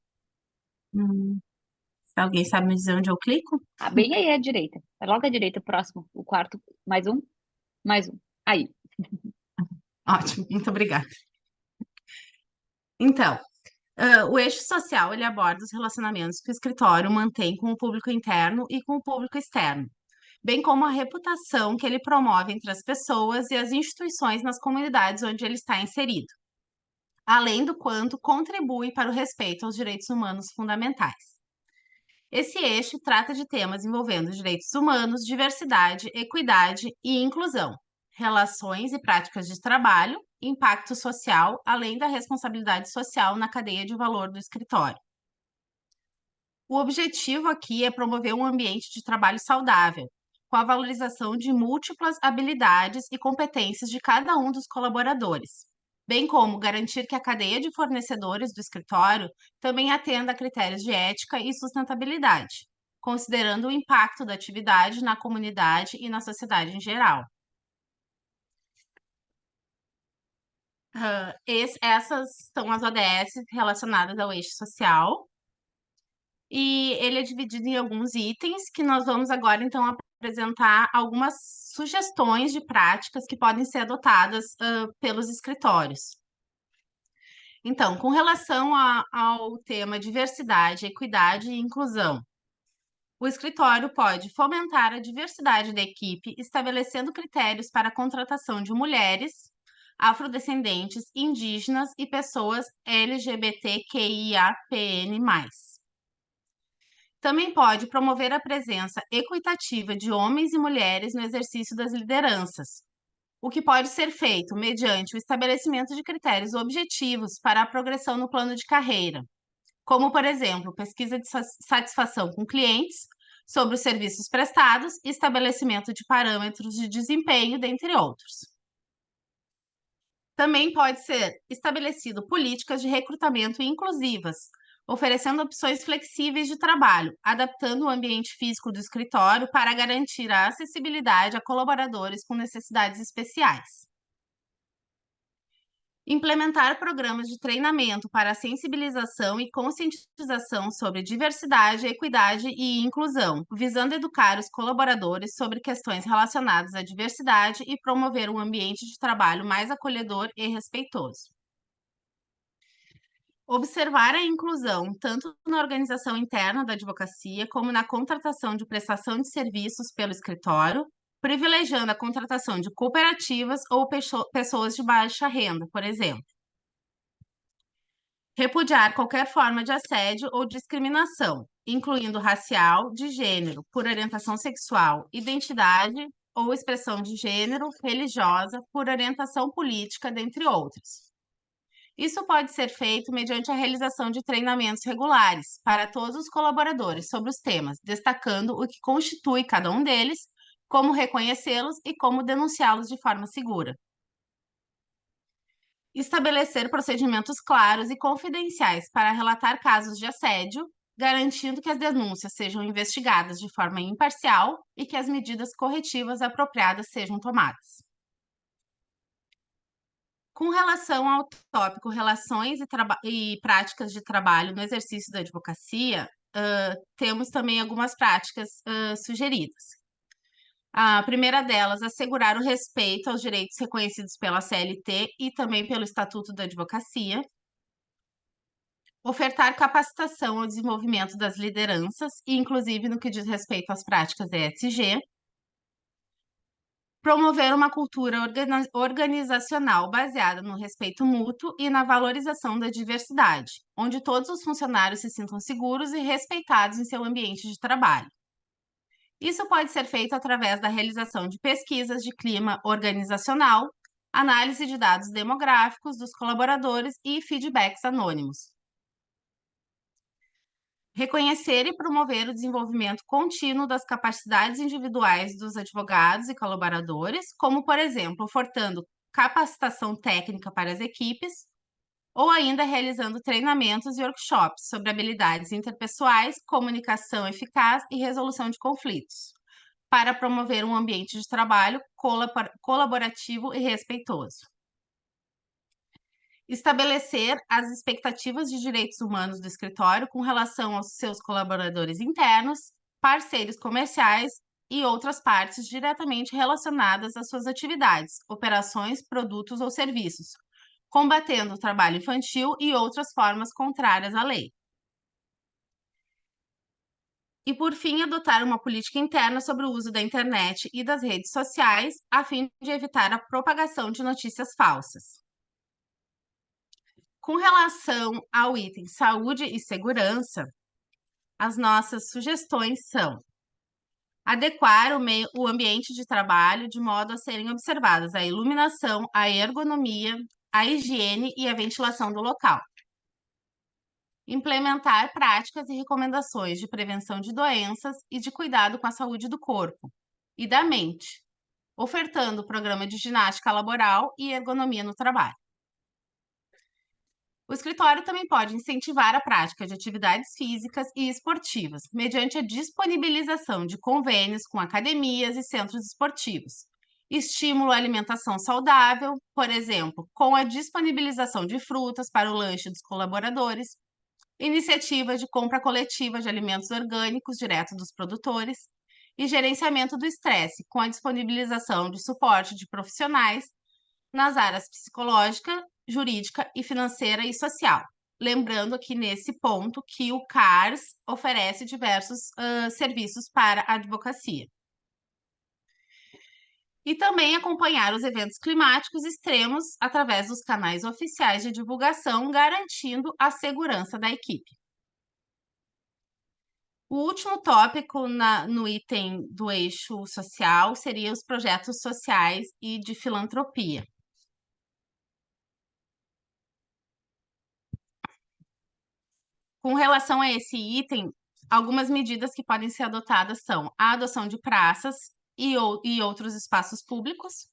Alguém sabe me dizer onde eu clico? Ah, bem aí à direita. É logo à direita, o próximo. O quarto. Mais um. Mais um. Aí. Ótimo, muito obrigada. Então, o eixo social, ele aborda os relacionamentos que o escritório mantém com o público interno e com o público externo, bem como a reputação que ele promove entre as pessoas e as instituições nas comunidades onde ele está inserido, além do quanto contribui para o respeito aos direitos humanos fundamentais. Esse eixo trata de temas envolvendo direitos humanos, diversidade, equidade e inclusão, relações e práticas de trabalho, impacto social, além da responsabilidade social na cadeia de valor do escritório. O objetivo aqui é promover um ambiente de trabalho saudável, com a valorização de múltiplas habilidades e competências de cada um dos colaboradores, bem como garantir que a cadeia de fornecedores do escritório também atenda a critérios de ética e sustentabilidade, considerando o impacto da atividade na comunidade e na sociedade em geral. Essas são as ODS relacionadas ao eixo social. E ele é dividido em alguns itens que nós vamos agora, então, apresentar algumas sugestões de práticas que podem ser adotadas pelos escritórios. Então, com relação ao tema diversidade, equidade e inclusão, o escritório pode fomentar a diversidade da equipe, estabelecendo critérios para a contratação de mulheres, afrodescendentes, indígenas e pessoas LGBTQIAPN+. Também pode promover a presença equitativa de homens e mulheres no exercício das lideranças, o que pode ser feito mediante o estabelecimento de critérios objetivos para a progressão no plano de carreira, como, por exemplo, pesquisa de satisfação com clientes sobre os serviços prestados e estabelecimento de parâmetros de desempenho, dentre outros. Também pode ser estabelecido políticas de recrutamento inclusivas, oferecendo opções flexíveis de trabalho, adaptando o ambiente físico do escritório para garantir a acessibilidade a colaboradores com necessidades especiais. Implementar programas de treinamento para a sensibilização e conscientização sobre diversidade, equidade e inclusão, visando educar os colaboradores sobre questões relacionadas à diversidade e promover um ambiente de trabalho mais acolhedor e respeitoso. Observar a inclusão tanto na organização interna da advocacia como na contratação de prestação de serviços pelo escritório, privilegiando a contratação de cooperativas ou pessoas de baixa renda, por exemplo. Repudiar qualquer forma de assédio ou discriminação, incluindo racial, de gênero, por orientação sexual, identidade ou expressão de gênero, religiosa, por orientação política, dentre outros. Isso pode ser feito mediante a realização de treinamentos regulares para todos os colaboradores sobre os temas, destacando o que constitui cada um deles, como reconhecê-los e como denunciá-los de forma segura. Estabelecer procedimentos claros e confidenciais para relatar casos de assédio, garantindo que as denúncias sejam investigadas de forma imparcial e que as medidas corretivas apropriadas sejam tomadas. Com relação ao tópico relações e práticas de trabalho no exercício da advocacia, temos também algumas práticas sugeridas. A primeira delas, assegurar o respeito aos direitos reconhecidos pela CLT e também pelo Estatuto da Advocacia. Ofertar capacitação ao desenvolvimento das lideranças, inclusive no que diz respeito às práticas ESG. Promover uma cultura organizacional baseada no respeito mútuo e na valorização da diversidade, onde todos os funcionários se sintam seguros e respeitados em seu ambiente de trabalho. Isso pode ser feito através da realização de pesquisas de clima organizacional, análise de dados demográficos dos colaboradores e feedbacks anônimos. Reconhecer e promover o desenvolvimento contínuo das capacidades individuais dos advogados e colaboradores, como, por exemplo, ofertando capacitação técnica para as equipes, ou ainda realizando treinamentos e workshops sobre habilidades interpessoais, comunicação eficaz e resolução de conflitos, para promover um ambiente de trabalho colaborativo e respeitoso. Estabelecer as expectativas de direitos humanos do escritório com relação aos seus colaboradores internos, parceiros comerciais e outras partes diretamente relacionadas às suas atividades, operações, produtos ou serviços, combatendo o trabalho infantil e outras formas contrárias à lei. E, por fim, adotar uma política interna sobre o uso da internet e das redes sociais, a fim de evitar a propagação de notícias falsas. Com relação ao item saúde e segurança, as nossas sugestões são adequar o ambiente de trabalho de modo a serem observadas a iluminação, a ergonomia, a higiene e a ventilação do local. Implementar práticas e recomendações de prevenção de doenças e de cuidado com a saúde do corpo e da mente, ofertando programa de ginástica laboral e ergonomia no trabalho. O escritório também pode incentivar a prática de atividades físicas e esportivas, mediante a disponibilização de convênios com academias e centros esportivos. Estímulo à alimentação saudável, por exemplo, com a disponibilização de frutas para o lanche dos colaboradores, iniciativa de compra coletiva de alimentos orgânicos direto dos produtores e gerenciamento do estresse, com a disponibilização de suporte de profissionais nas áreas psicológica, jurídica e financeira e social. Lembrando aqui nesse ponto que o CARS oferece diversos serviços para a advocacia. E também acompanhar os eventos climáticos extremos através dos canais oficiais de divulgação, garantindo a segurança da equipe. O último tópico no item do eixo social seria os projetos sociais e de filantropia. Com relação a esse item, algumas medidas que podem ser adotadas são a adoção de praças e outros espaços públicos.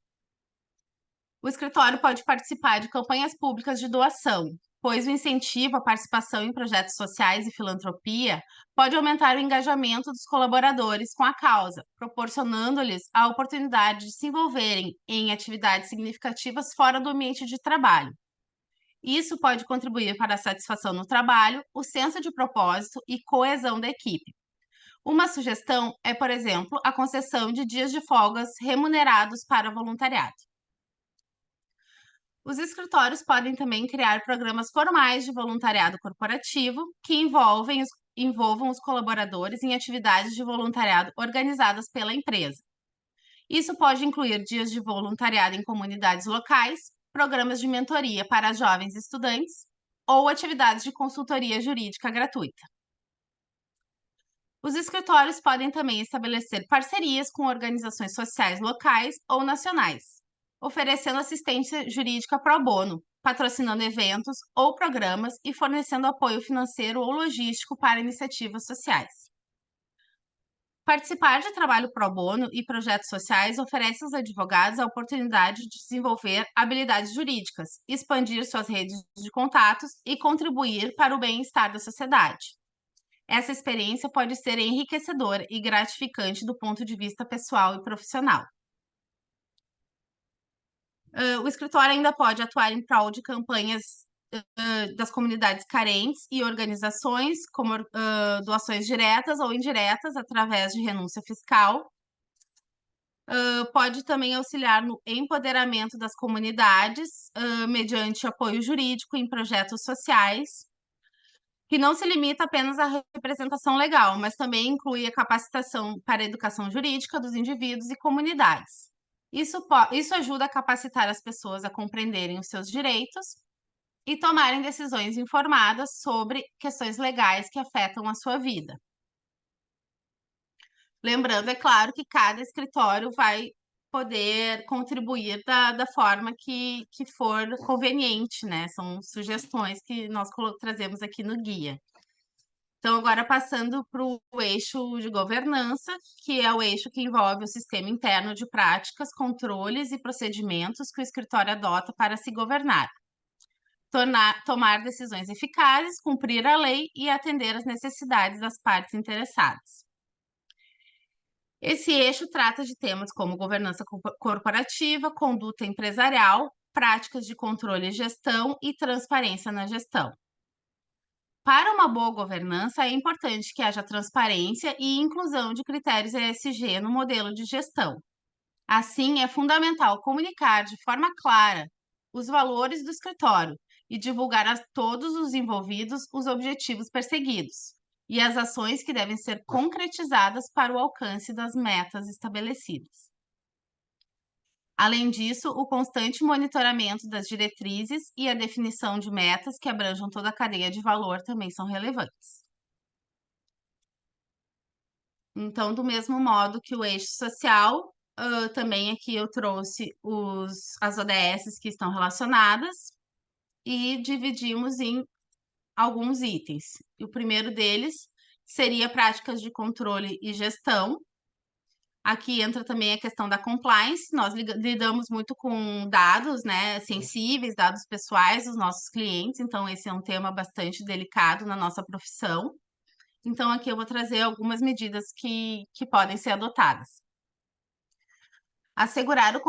O escritório pode participar de campanhas públicas de doação, pois o incentivo à participação em projetos sociais e filantropia pode aumentar o engajamento dos colaboradores com a causa, proporcionando-lhes a oportunidade de se envolverem em atividades significativas fora do ambiente de trabalho. Isso pode contribuir para a satisfação no trabalho, o senso de propósito e coesão da equipe. Uma sugestão é, por exemplo, a concessão de dias de folgas remunerados para voluntariado. Os escritórios podem também criar programas formais de voluntariado corporativo que envolvam os colaboradores em atividades de voluntariado organizadas pela empresa. Isso pode incluir dias de voluntariado em comunidades locais, programas de mentoria para jovens estudantes ou atividades de consultoria jurídica gratuita. Os escritórios podem também estabelecer parcerias com organizações sociais locais ou nacionais, oferecendo assistência jurídica pro bono, patrocinando eventos ou programas e fornecendo apoio financeiro ou logístico para iniciativas sociais. Participar de trabalho pro bono e projetos sociais oferece aos advogados a oportunidade de desenvolver habilidades jurídicas, expandir suas redes de contatos e contribuir para o bem-estar da sociedade. Essa experiência pode ser enriquecedora e gratificante do ponto de vista pessoal e profissional. O escritório ainda pode atuar em prol de campanhas das comunidades carentes e organizações, como doações diretas ou indiretas através de renúncia fiscal. Pode também auxiliar no empoderamento das comunidades, mediante apoio jurídico em projetos sociais, que não se limita apenas à representação legal, mas também inclui a capacitação para a educação jurídica dos indivíduos e comunidades. Isso ajuda a capacitar as pessoas a compreenderem os seus direitos e tomarem decisões informadas sobre questões legais que afetam a sua vida. Lembrando, é claro, que cada escritório vai poder contribuir da forma que for conveniente, né? São sugestões que nós trazemos aqui no guia. Então, agora passando para o eixo de governança, que é o eixo que envolve o sistema interno de práticas, controles e procedimentos que o escritório adota para se governar. tomar decisões eficazes, cumprir a lei e atender às necessidades das partes interessadas. Esse eixo trata de temas como governança corporativa, conduta empresarial, práticas de controle e gestão e transparência na gestão. Para uma boa governança, é importante que haja transparência e inclusão de critérios ESG no modelo de gestão. Assim, é fundamental comunicar de forma clara os valores do escritório e divulgar a todos os envolvidos os objetivos perseguidos e as ações que devem ser concretizadas para o alcance das metas estabelecidas. Além disso, o constante monitoramento das diretrizes e a definição de metas que abranjam toda a cadeia de valor também são relevantes. Então, do mesmo modo que o eixo social, também aqui eu trouxe as ODSs que estão relacionadas e dividimos em alguns itens. O primeiro deles seria práticas de controle e gestão. Aqui entra também a questão da compliance. Nós lidamos muito com dados, né, sensíveis, dados pessoais dos nossos clientes, então esse é um tema bastante delicado na nossa profissão. Então, aqui eu vou trazer algumas medidas que podem ser adotadas. Assegurar o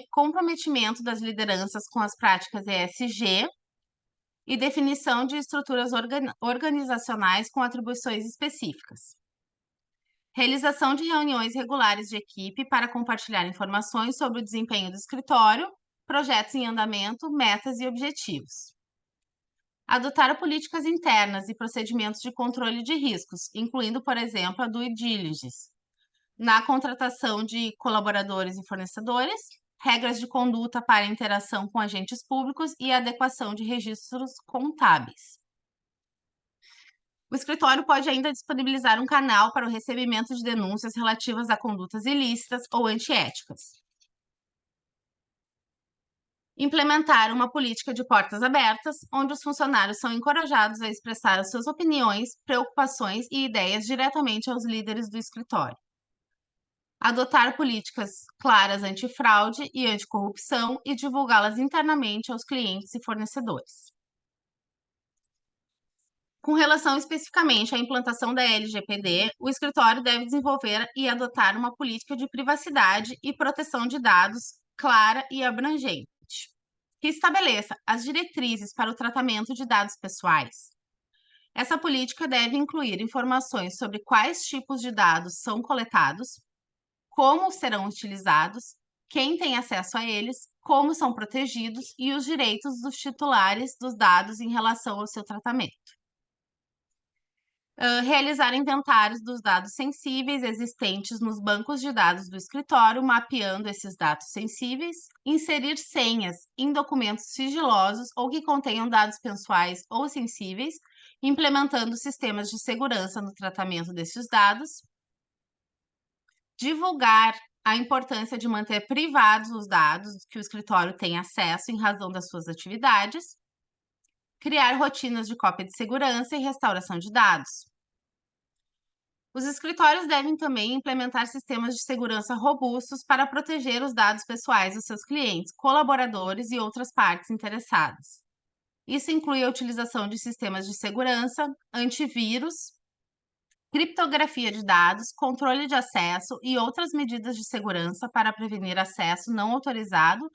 comprometimento das lideranças com as práticas ESG e definição de estruturas organizacionais com atribuições específicas. Realização de reuniões regulares de equipe para compartilhar informações sobre o desempenho do escritório, projetos em andamento, metas e objetivos. Adotar políticas internas e procedimentos de controle de riscos, incluindo, por exemplo, a due diligence, na contratação de colaboradores e fornecedores, regras de conduta para interação com agentes públicos e adequação de registros contábeis. O escritório pode ainda disponibilizar um canal para o recebimento de denúncias relativas a condutas ilícitas ou antiéticas. Implementar uma política de portas abertas, onde os funcionários são encorajados a expressar as suas opiniões, preocupações e ideias diretamente aos líderes do escritório. Adotar políticas claras antifraude e anticorrupção e divulgá-las internamente aos clientes e fornecedores. Com relação especificamente à implantação da LGPD, o escritório deve desenvolver e adotar uma política de privacidade e proteção de dados clara e abrangente, que estabeleça as diretrizes para o tratamento de dados pessoais. Essa política deve incluir informações sobre quais tipos de dados são coletados, como serão utilizados, quem tem acesso a eles, como são protegidos e os direitos dos titulares dos dados em relação ao seu tratamento. Realizar inventários dos dados sensíveis existentes nos bancos de dados do escritório, mapeando esses dados sensíveis, inserir senhas em documentos sigilosos ou que contenham dados pessoais ou sensíveis, implementando sistemas de segurança no tratamento desses dados, divulgar a importância de manter privados os dados que o escritório tem acesso em razão das suas atividades, criar rotinas de cópia de segurança e restauração de dados. Os escritórios devem também implementar sistemas de segurança robustos para proteger os dados pessoais dos seus clientes, colaboradores e outras partes interessadas. Isso inclui a utilização de sistemas de segurança, antivírus, criptografia de dados, controle de acesso e outras medidas de segurança para prevenir acesso não autorizado,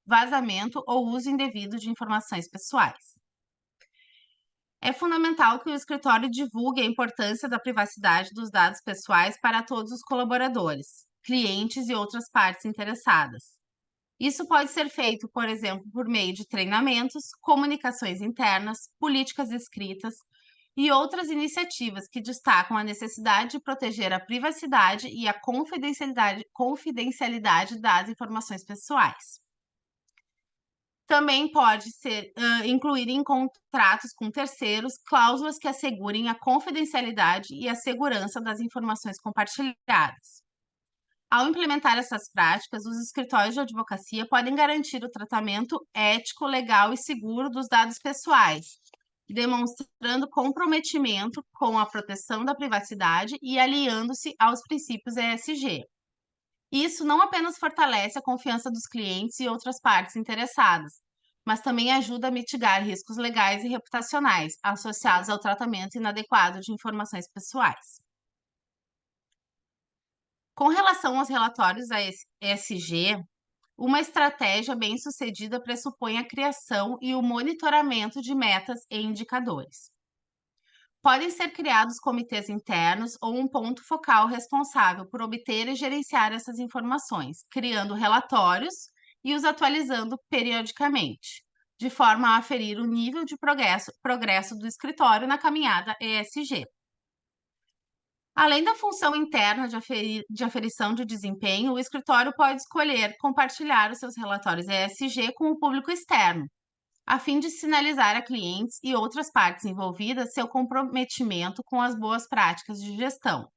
vazamento ou uso indevido de informações pessoais. É fundamental que o escritório divulgue a importância da privacidade dos dados pessoais para todos os colaboradores, clientes e outras partes interessadas. Isso pode ser feito, por exemplo, por meio de treinamentos, comunicações internas, políticas escritas e outras iniciativas que destacam a necessidade de proteger a privacidade e a confidencialidade das informações pessoais. Também pode ser incluir em contratos com terceiros cláusulas que assegurem a confidencialidade e a segurança das informações compartilhadas. Ao implementar essas práticas, os escritórios de advocacia podem garantir o tratamento ético, legal e seguro dos dados pessoais, demonstrando comprometimento com a proteção da privacidade e aliando-se aos princípios ESG. Isso não apenas fortalece a confiança dos clientes e outras partes interessadas, mas também ajuda a mitigar riscos legais e reputacionais associados ao tratamento inadequado de informações pessoais. Com relação aos relatórios da ESG, uma estratégia bem-sucedida pressupõe a criação e o monitoramento de metas e indicadores. Podem ser criados comitês internos ou um ponto focal responsável por obter e gerenciar essas informações, criando relatórios e os atualizando periodicamente, de forma a aferir o nível de progresso do escritório na caminhada ESG. Além da função interna de aferição de desempenho, o escritório pode escolher compartilhar os seus relatórios ESG com o público externo, a fim de sinalizar a clientes e outras partes envolvidas seu comprometimento com as boas práticas de gestão.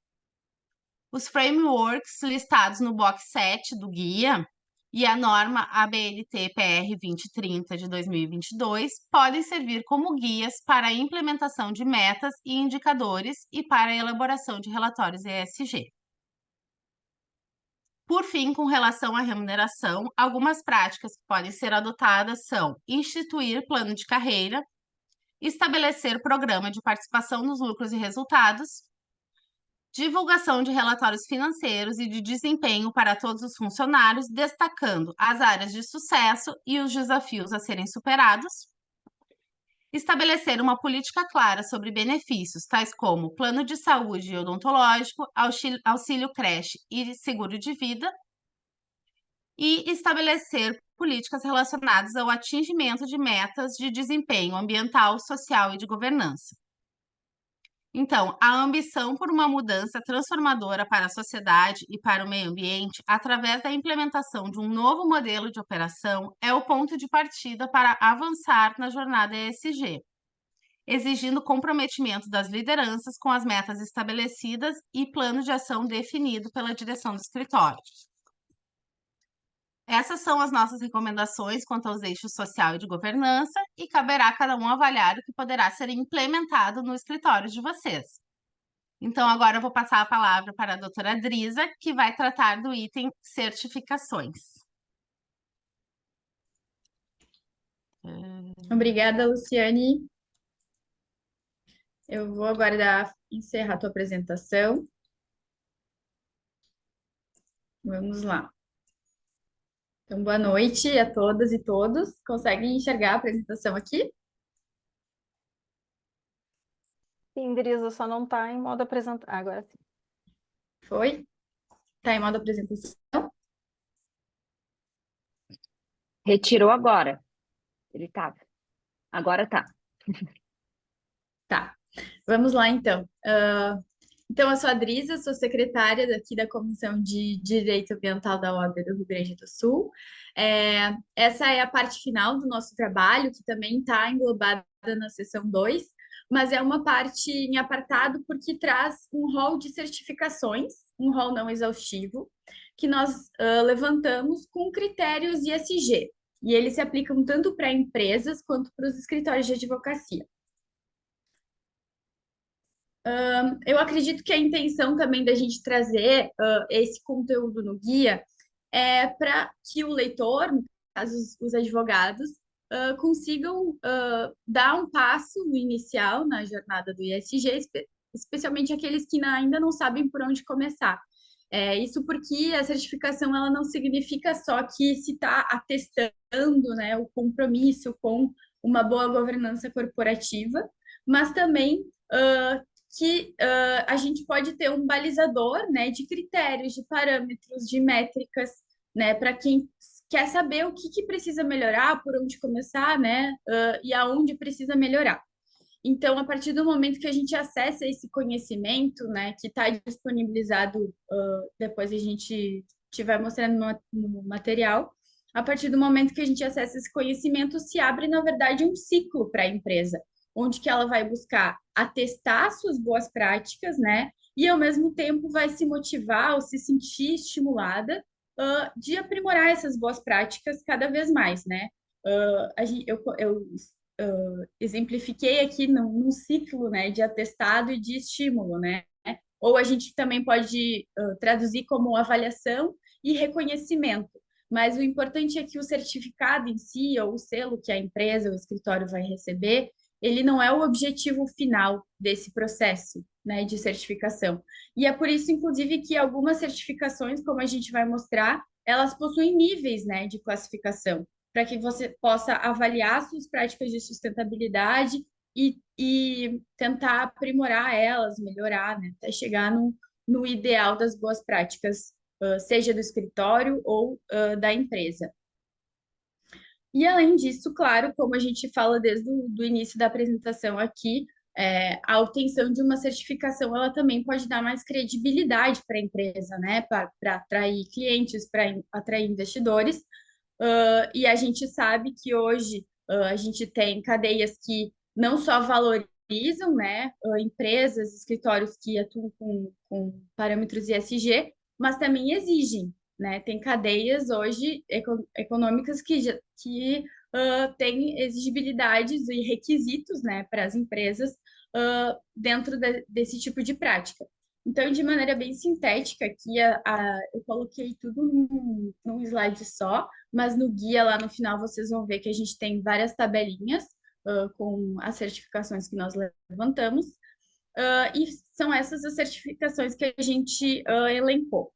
Os frameworks listados no box 7 do guia e a norma ABNT-PR 2030 de 2022 podem servir como guias para a implementação de metas e indicadores e para a elaboração de relatórios ESG. Por fim, com relação à remuneração, algumas práticas que podem ser adotadas são instituir plano de carreira, estabelecer programa de participação nos lucros e resultados, divulgação de relatórios financeiros e de desempenho para todos os funcionários, destacando as áreas de sucesso e os desafios a serem superados, estabelecer uma política clara sobre benefícios, tais como plano de saúde e odontológico, auxílio creche e seguro de vida, e estabelecer políticas relacionadas ao atingimento de metas de desempenho ambiental, social e de governança. Então, a ambição por uma mudança transformadora para a sociedade e para o meio ambiente, através da implementação de um novo modelo de operação, é o ponto de partida para avançar na jornada ESG, exigindo comprometimento das lideranças com as metas estabelecidas e plano de ação definido pela direção do escritório. Essas são as nossas recomendações quanto aos eixos social e de governança, e caberá a cada um avaliar o que poderá ser implementado no escritório de vocês. Então, agora eu vou passar a palavra para a doutora Drisa, que vai tratar do item certificações. Obrigada, Luciane. Eu vou agora encerrar a tua apresentação. Vamos lá. Então, boa noite a todas e todos. Conseguem enxergar a apresentação aqui? Sim, Drisa, só não está em modo apresentação. Agora sim. Foi? Está em modo apresentação? Retirou agora. Ele estava. Agora tá. Tá. Vamos lá, então. Então, eu sou a Drisa, sou secretária daqui da Comissão de Direito Ambiental da OAB do Rio Grande do Sul. Essa é a parte final do nosso trabalho, que também está englobada na seção 2, mas é uma parte em apartado porque traz um rol de certificações, um rol não exaustivo, que nós levantamos com critérios ISG, e eles se aplicam tanto para empresas quanto para os escritórios de advocacia. Eu acredito que a intenção também da gente trazer esse conteúdo no guia é para que o leitor, no caso os advogados, consigam dar um passo inicial na jornada do ISG, especialmente aqueles que ainda não sabem por onde começar. Isso porque a certificação ela não significa só que se está atestando, né, o compromisso com uma boa governança corporativa, mas também que a gente pode ter um balizador, né, de critérios, de parâmetros, de métricas, né, para quem quer saber o que precisa melhorar, por onde começar, né, e aonde precisa melhorar. Então, a partir do momento que a gente acessa esse conhecimento, né, que está disponibilizado, depois a gente estiver mostrando no material, a partir do momento que a gente acessa esse conhecimento, se abre, na verdade, um ciclo para a empresa, onde que ela vai buscar atestar suas boas práticas, né? E, ao mesmo tempo, vai se motivar ou se sentir estimulada de aprimorar essas boas práticas cada vez mais, né? Eu exemplifiquei aqui num ciclo, né, de atestado e de estímulo, né? Ou a gente também pode traduzir como avaliação e reconhecimento. mas o importante é que o certificado em si, ou o selo que a empresa, o escritório vai receber, ele não é o objetivo final desse processo, né, de certificação. E é por isso, inclusive, que algumas certificações, como a gente vai mostrar, elas possuem níveis, né, de classificação, para que você possa avaliar suas práticas de sustentabilidade e tentar aprimorar elas, melhorar, né, até chegar no ideal das boas práticas, seja do escritório ou da empresa. E além disso, claro, como a gente fala desde o do início da apresentação aqui, a obtenção de uma certificação, ela também pode dar mais credibilidade para a empresa, né? Para atrair clientes, para atrair investidores. E a gente sabe que hoje a gente tem cadeias que não só valorizam, né, empresas, escritórios que atuam com parâmetros ESG, mas também exigem, né? Tem cadeias hoje econômicas que têm exigibilidades e requisitos, né, para as empresas dentro desse tipo de prática. Então, de maneira bem sintética, aqui eu coloquei tudo num slide só, mas no guia lá no final vocês vão ver que a gente tem várias tabelinhas com as certificações que nós levantamos, e são essas as certificações que a gente elencou.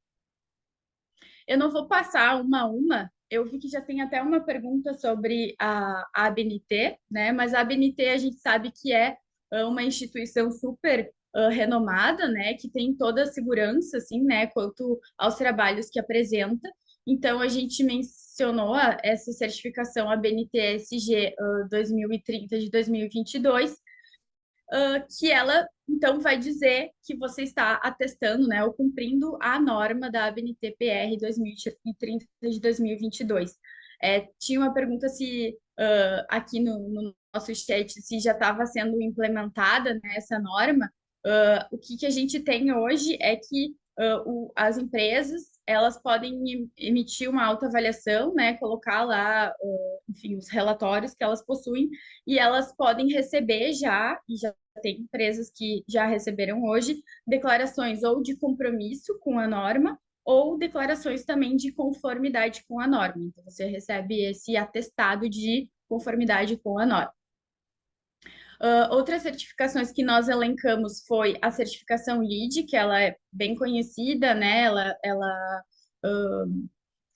Eu não vou passar uma a uma, eu vi que já tem até uma pergunta sobre a ABNT, né? Mas a ABNT a gente sabe que é uma instituição super renomada, né? Que tem toda a segurança, assim, né? Quanto aos trabalhos que apresenta. Então, a gente mencionou essa certificação ABNT SG 2030 de 2022, que ela, então, vai dizer que você está atestando, né, ou cumprindo a norma da ABNT-PR 2030 de 2022. Tinha uma pergunta se, aqui no nosso chat, se já estava sendo implementada, né, essa norma. O que a gente tem hoje é que as empresas, elas podem emitir uma autoavaliação, né, colocar lá, enfim, os relatórios que elas possuem, e elas podem receber e já tem empresas que já receberam hoje, declarações ou de compromisso com a norma, ou declarações também de conformidade com a norma. Então, você recebe esse atestado de conformidade com a norma. Outras certificações que nós elencamos foi a certificação LEED, que ela é bem conhecida, né? Ela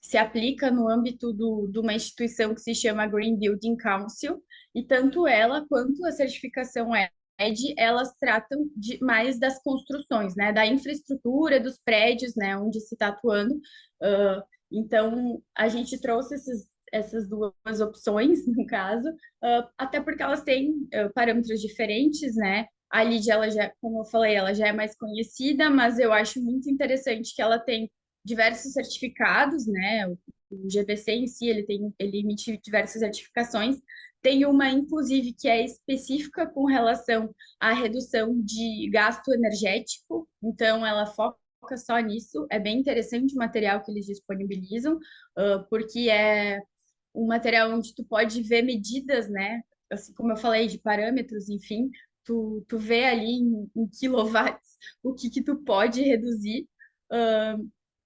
se aplica no âmbito de uma instituição que se chama Green Building Council, e tanto ela quanto a certificação ED, elas tratam mais das construções, né? Da infraestrutura dos prédios, né? Onde se está atuando. Então, a gente trouxe essas duas opções, no caso, até porque elas têm parâmetros diferentes, né? A LEED, ela já, como eu falei, ela já é mais conhecida, mas eu acho muito interessante que ela tem diversos certificados, né? O GBC em si, ele emite diversas certificações. Tem uma, inclusive, que é específica com relação à redução de gasto energético, então ela foca só nisso. É bem interessante o material que eles disponibilizam, porque é um material onde tu pode ver medidas, né? Assim como eu falei, de parâmetros, enfim, tu vê ali em quilowatts o que tu pode reduzir.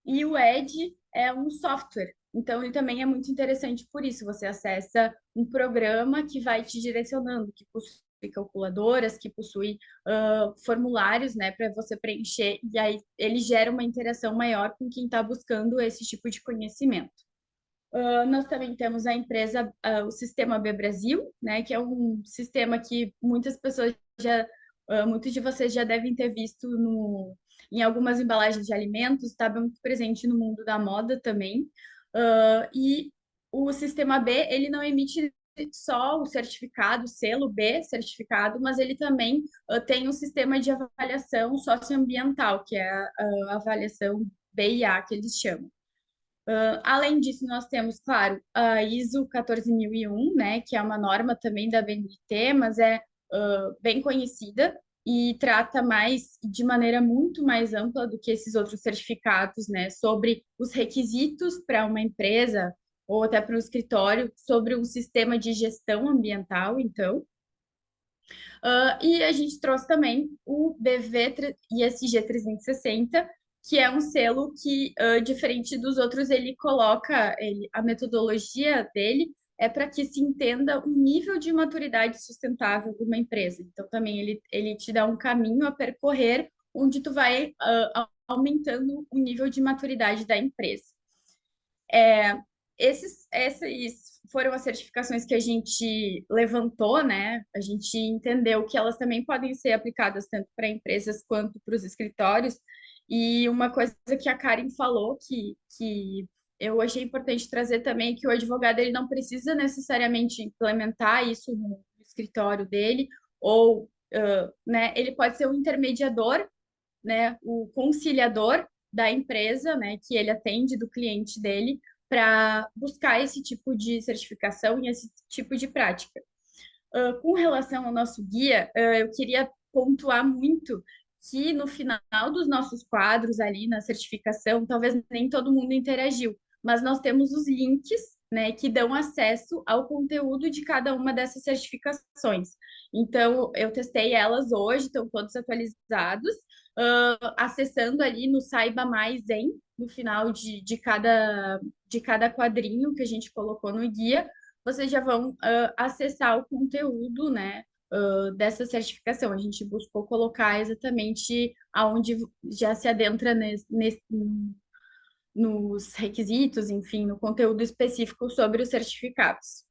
E o Edge é um software, então ele também é muito interessante por isso. Você acessa um programa que vai te direcionando, que possui calculadoras, que possui formulários, né, para você preencher, e aí ele gera uma interação maior com quem está buscando esse tipo de conhecimento. Nós também temos a empresa, o Sistema B Brasil, né, que é um sistema que muitas pessoas muitos de vocês já devem ter visto em algumas embalagens de alimentos, está muito presente no mundo da moda também. E o Sistema B, ele não emite só o certificado, o selo B certificado, mas ele também tem um sistema de avaliação socioambiental, que é a avaliação BIA, que eles chamam. Além disso, nós temos, claro, a ISO 14001, né, que é uma norma também da BNT, mas é bem conhecida e trata de maneira muito mais ampla do que esses outros certificados, né, sobre os requisitos para uma empresa ou até para um escritório, sobre um sistema de gestão ambiental, então. E a gente trouxe também o BV ISG 360, que é um selo que, diferente dos outros, ele coloca, a metodologia dele é para que se entenda o nível de maturidade sustentável de uma empresa. Então, também ele te dá um caminho a percorrer onde tu vai aumentando o nível de maturidade da empresa. Essas foram as certificações que a gente levantou, né? A gente entendeu que elas também podem ser aplicadas tanto para empresas quanto para os escritórios. E uma coisa que a Karen falou que eu achei importante trazer também, que o advogado ele não precisa necessariamente implementar isso no escritório dele, ou né, ele pode ser um intermediador, né, o conciliador da empresa, né, que ele atende do cliente dele, para buscar esse tipo de certificação e esse tipo de prática. Com relação ao nosso guia, eu queria pontuar muito que no final dos nossos quadros ali na certificação, talvez nem todo mundo interagiu, mas nós temos os links, né, que dão acesso ao conteúdo de cada uma dessas certificações. Então, eu testei elas hoje, estão todos atualizados, acessando ali no Saiba Mais em, no final de cada quadrinho que a gente colocou no guia, vocês já vão acessar o conteúdo, né, dessa certificação. A gente buscou colocar exatamente aonde já se adentra nos requisitos, enfim, no conteúdo específico sobre os certificados.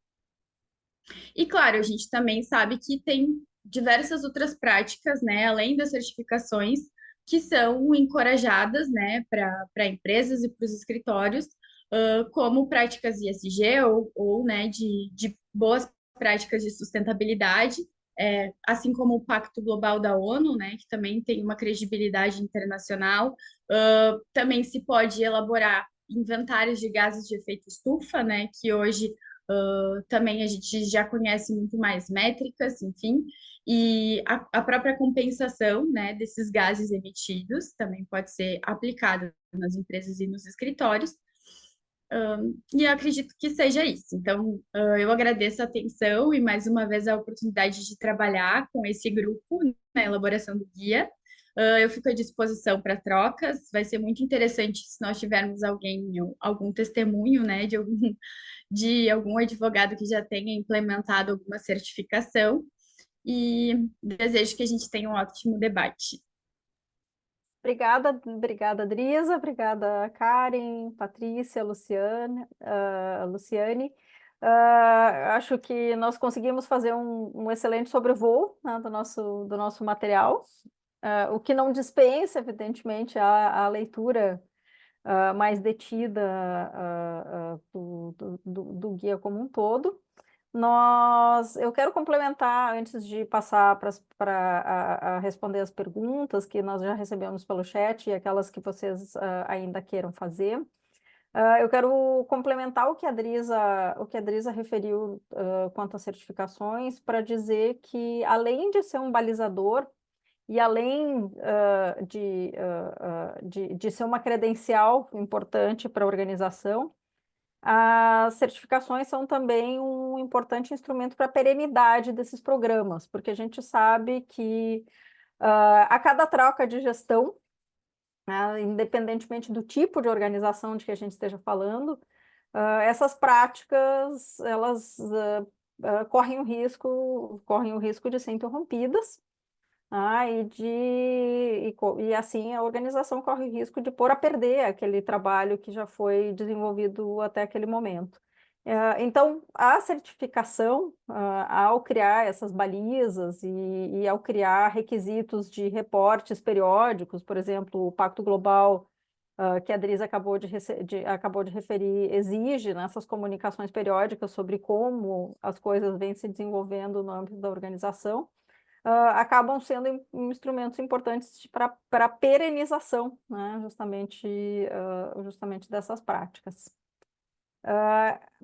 E, claro, a gente também sabe que tem diversas outras práticas, né, além das certificações, que são encorajadas, né, para empresas e para os escritórios, como práticas ISG ou né, de boas práticas de sustentabilidade, assim como o Pacto Global da ONU, né, que também tem uma credibilidade internacional. Também se pode elaborar inventários de gases de efeito estufa, né, que hoje também a gente já conhece muito mais métricas, enfim, e a própria compensação, né, desses gases emitidos também pode ser aplicada nas empresas e nos escritórios. E eu acredito que seja isso. Então, eu agradeço a atenção e mais uma vez a oportunidade de trabalhar com esse grupo na elaboração do guia. Eu fico à disposição para trocas. Vai ser muito interessante se nós tivermos algum testemunho, né, de algum advogado que já tenha implementado alguma certificação. E desejo que a gente tenha um ótimo debate. Obrigada, Drisa, obrigada, Karen, Patrícia, Luciane. Acho que nós conseguimos fazer um excelente sobrevoo, né, do nosso material, o que não dispensa, evidentemente, a leitura mais detida do guia como um todo. Eu quero complementar, antes de passar para responder as perguntas que nós já recebemos pelo chat e aquelas que vocês ainda queiram fazer. Eu quero complementar o que a Drisa referiu quanto às certificações, para dizer que, além de ser um balizador e além de ser uma credencial importante para a organização, as certificações são também um importante instrumento para a perenidade desses programas, porque a gente sabe que a cada troca de gestão, independentemente do tipo de organização de que a gente esteja falando, essas práticas elas correm o risco de ser interrompidas. E assim a organização corre o risco de pôr a perder aquele trabalho que já foi desenvolvido até aquele momento. Então, a certificação, ao criar essas balizas e ao criar requisitos de reportes periódicos, por exemplo, o Pacto Global, que a Drisa acabou de referir, exige nessas comunicações periódicas sobre como as coisas vêm se desenvolvendo no âmbito da organização, acabam sendo instrumentos importantes para a perenização, né, justamente dessas práticas.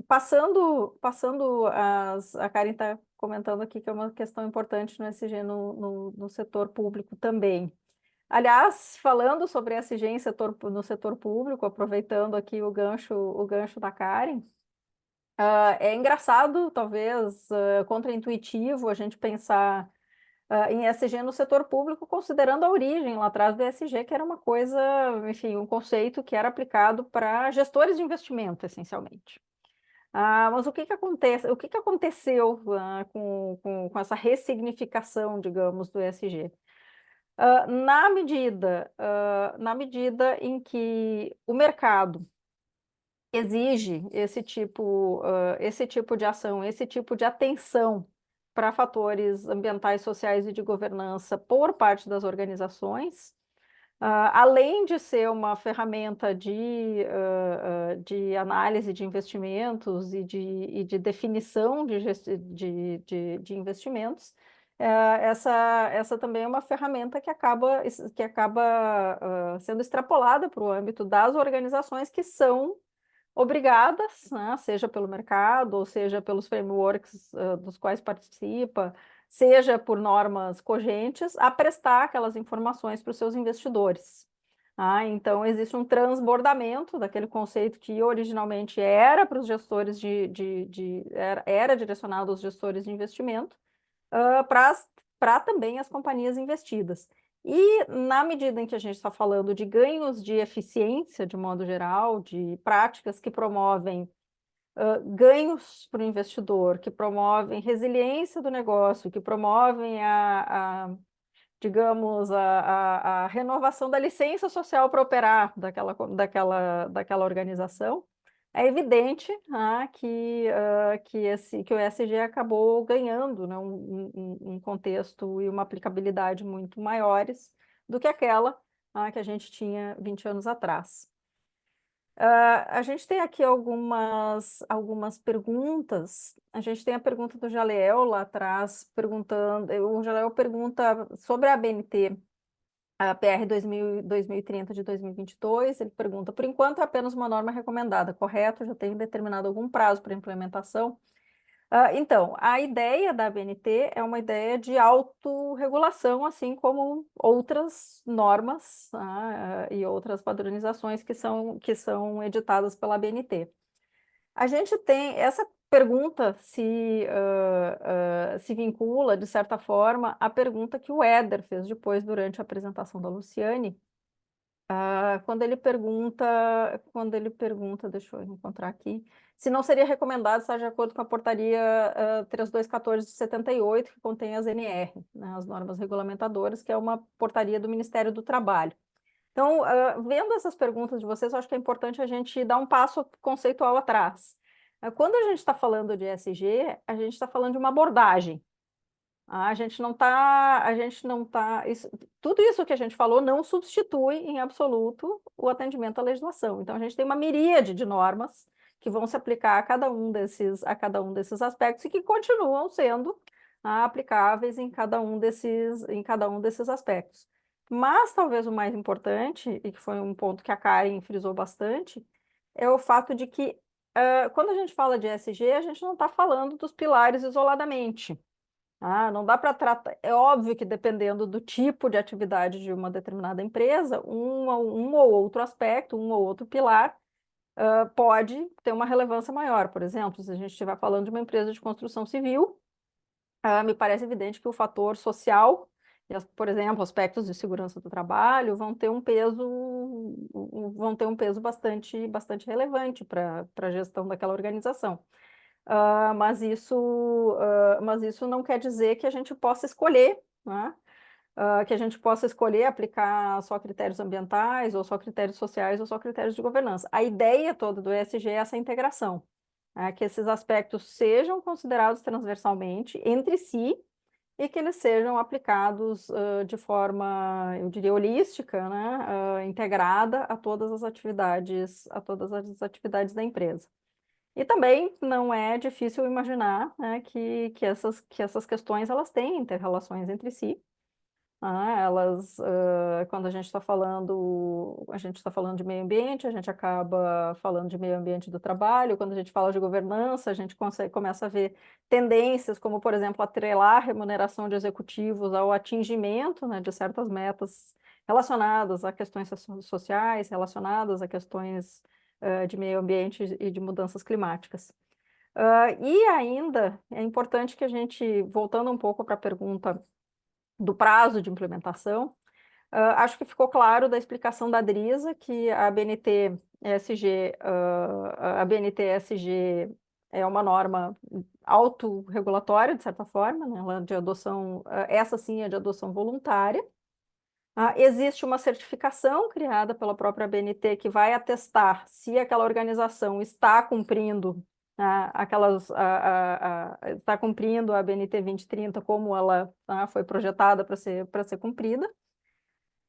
Passando a Karen está comentando aqui que é uma questão importante no SG no setor público também. Aliás, falando sobre SG no setor público, aproveitando aqui o gancho da Karen, é engraçado, talvez contraintuitivo, a gente pensar em ESG no setor público, considerando a origem lá atrás do ESG, que era uma coisa, enfim, um conceito que era aplicado para gestores de investimento, essencialmente. Mas o que acontece, o que aconteceu com essa ressignificação, digamos, do ESG? Na medida em que o mercado exige esse tipo de ação, esse tipo de atenção para fatores ambientais, sociais e de governança por parte das organizações, além de ser uma ferramenta de análise de investimentos e de definição de investimentos, essa também é uma ferramenta que acaba sendo extrapolada para o âmbito das organizações que são obrigadas, né, seja pelo mercado, ou seja pelos frameworks dos quais participa, seja por normas cogentes, a prestar aquelas informações para os seus investidores. Então, existe um transbordamento daquele conceito que originalmente era para os gestores era direcionado aos gestores de investimento, para também as companhias investidas. E na medida em que a gente está falando de ganhos de eficiência, de modo geral, de práticas que promovem ganhos para o investidor, que promovem resiliência do negócio, que promovem digamos, a renovação da licença social para operar daquela organização, é evidente que o ESG acabou ganhando, né, um contexto e uma aplicabilidade muito maiores do que aquela que a gente tinha 20 anos atrás. A gente tem aqui algumas perguntas. A gente tem a pergunta do Jaleel lá atrás, perguntando. O Jaleel pergunta sobre a ABNT, a PR 2030 de 2022. Ele pergunta: por enquanto é apenas uma norma recomendada, correto? Já tem determinado algum prazo para implementação? Então, a ideia da ABNT é uma ideia de autorregulação, assim como outras normas e outras padronizações que são editadas pela ABNT. A gente tem essa pergunta se vincula, de certa forma, à pergunta que o Éder fez depois durante a apresentação da Luciane, quando ele pergunta, deixa eu encontrar aqui, se não seria recomendado estar de acordo com a portaria 3214 de 78, que contém as NR, né, as normas regulamentadoras, que é uma portaria do Ministério do Trabalho. Então, vendo essas perguntas de vocês, eu acho que é importante a gente dar um passo conceitual atrás. Quando a gente está falando de ESG, a gente está falando de uma abordagem. A gente não está, tudo isso que a gente falou não substitui em absoluto o atendimento à legislação. Então, a gente tem uma miríade de normas que vão se aplicar a cada um desses aspectos e que continuam sendo aplicáveis em cada um desses aspectos. Mas talvez o mais importante, e que foi um ponto que a Karen frisou bastante, é o fato de que quando a gente fala de ESG, a gente não está falando dos pilares isoladamente. Não dá para tratar. É óbvio que dependendo do tipo de atividade de uma determinada empresa, um ou outro aspecto, um ou outro pilar, pode ter uma relevância maior. Por exemplo, se a gente estiver falando de uma empresa de construção civil, me parece evidente que o fator social, por exemplo, aspectos de segurança do trabalho, vão ter um peso bastante relevante para a gestão daquela organização. Mas isso não quer dizer que a gente possa escolher, né? Que a gente possa escolher aplicar só critérios ambientais, ou só critérios sociais, ou só critérios de governança. A ideia toda do ESG é essa integração, que esses aspectos sejam considerados transversalmente entre si e que eles sejam aplicados de forma, eu diria, holística, né? Integrada a todas as atividades da empresa. E também não é difícil imaginar, né, que essas questões elas têm interrelações entre si. Quando a gente está falando de meio ambiente, a gente acaba falando de meio ambiente do trabalho. Quando a gente fala de governança, a gente começa a ver tendências, como, por exemplo, atrelar a remuneração de executivos ao atingimento, né, de certas metas relacionadas a questões sociais, relacionadas a questões de meio ambiente e de mudanças climáticas. E ainda é importante que a gente, voltando um pouco para a pergunta do prazo de implementação. Acho que ficou claro da explicação da Drisa que a BNT-ESG é uma norma autorregulatória, de certa forma, né? Ela é de adoção, essa sim é de adoção voluntária. Existe uma certificação criada pela própria BNT que vai atestar se aquela organização está cumprindo está cumprindo a BNT 2030 como ela foi projetada para ser cumprida.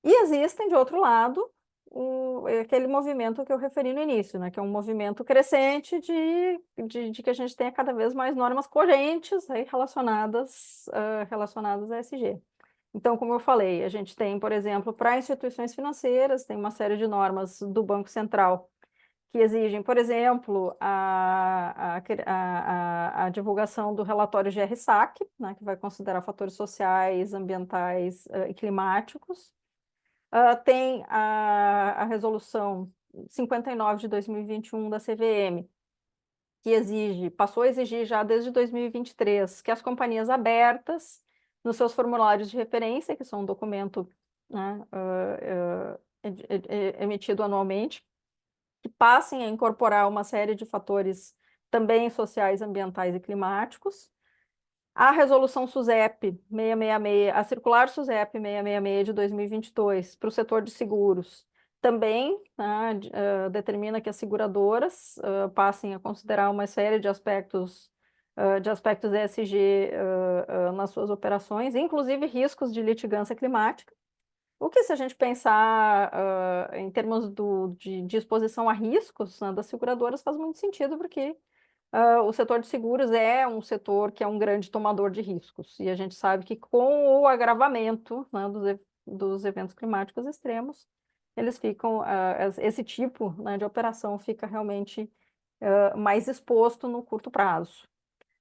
E existem, de outro lado, aquele movimento que eu referi no início, né, que é um movimento crescente de que a gente tenha cada vez mais normas correntes aí relacionadas a ESG. Então, como eu falei, a gente tem, por exemplo, para instituições financeiras, tem uma série de normas do Banco Central que exigem, por exemplo, a divulgação do relatório GR-SAC, né, que vai considerar fatores sociais, ambientais, e climáticos. Tem a resolução 59 de 2021 da CVM, que passou a exigir já desde 2023 que as companhias abertas, nos seus formulários de referência, que são um documento, né, emitido anualmente, que passem a incorporar uma série de fatores também sociais, ambientais e climáticos. A resolução SUSEP 666, a circular SUSEP 666 de 2022 para o setor de seguros também, né, determina que as seguradoras passem a considerar uma série de aspectos ESG nas suas operações, inclusive riscos de litigância climática. O que, se a gente pensar em termos de exposição a riscos, né, das seguradoras, faz muito sentido, porque o setor de seguros é um setor que é um grande tomador de riscos. E a gente sabe que com o agravamento, né, dos eventos climáticos extremos, esse tipo, né, de operação fica realmente mais exposto no curto prazo.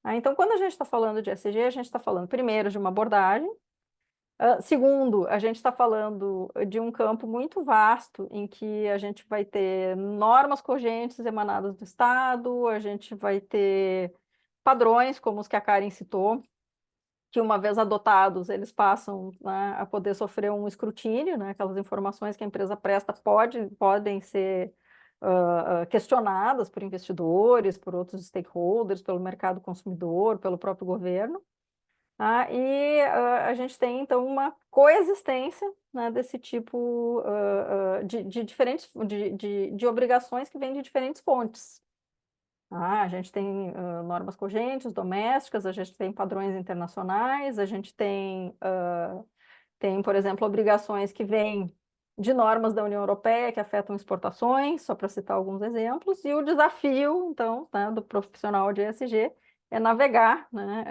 Então, quando a gente está falando de ESG, a gente está falando primeiro de uma abordagem. Segundo, a gente está falando de um campo muito vasto em que a gente vai ter normas cogentes emanadas do Estado, a gente vai ter padrões como os que a Karen citou, que uma vez adotados, eles passam, né, a poder sofrer um escrutínio, né, aquelas informações que a empresa presta podem ser questionadas por investidores, por outros stakeholders, pelo mercado consumidor, pelo próprio governo. A gente tem, então, uma coexistência, né, desse tipo de diferentes de obrigações que vêm de diferentes fontes. A gente tem normas cogentes, domésticas, a gente tem padrões internacionais, a gente tem, por exemplo, obrigações que vêm de normas da União Europeia que afetam exportações, só para citar alguns exemplos, e o desafio, então, né, do profissional de ESG é navegar, né,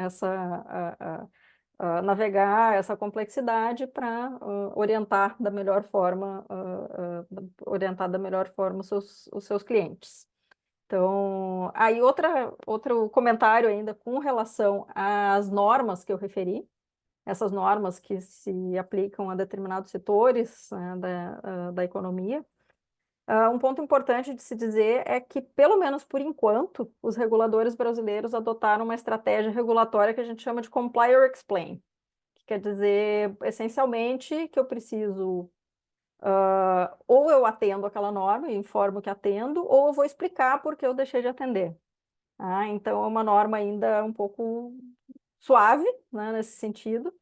navegar essa complexidade para orientar da melhor forma os seus clientes. Então, aí outro comentário ainda com relação às normas que eu referi, essas normas que se aplicam a determinados setores, né, da economia. Um ponto importante de se dizer é que, pelo menos por enquanto, os reguladores brasileiros adotaram uma estratégia regulatória que a gente chama de Comply or Explain, que quer dizer, essencialmente, que eu preciso ou eu atendo aquela norma e informo que atendo, ou eu vou explicar por que eu deixei de atender. Então, é uma norma ainda um pouco suave, né, nesse sentido,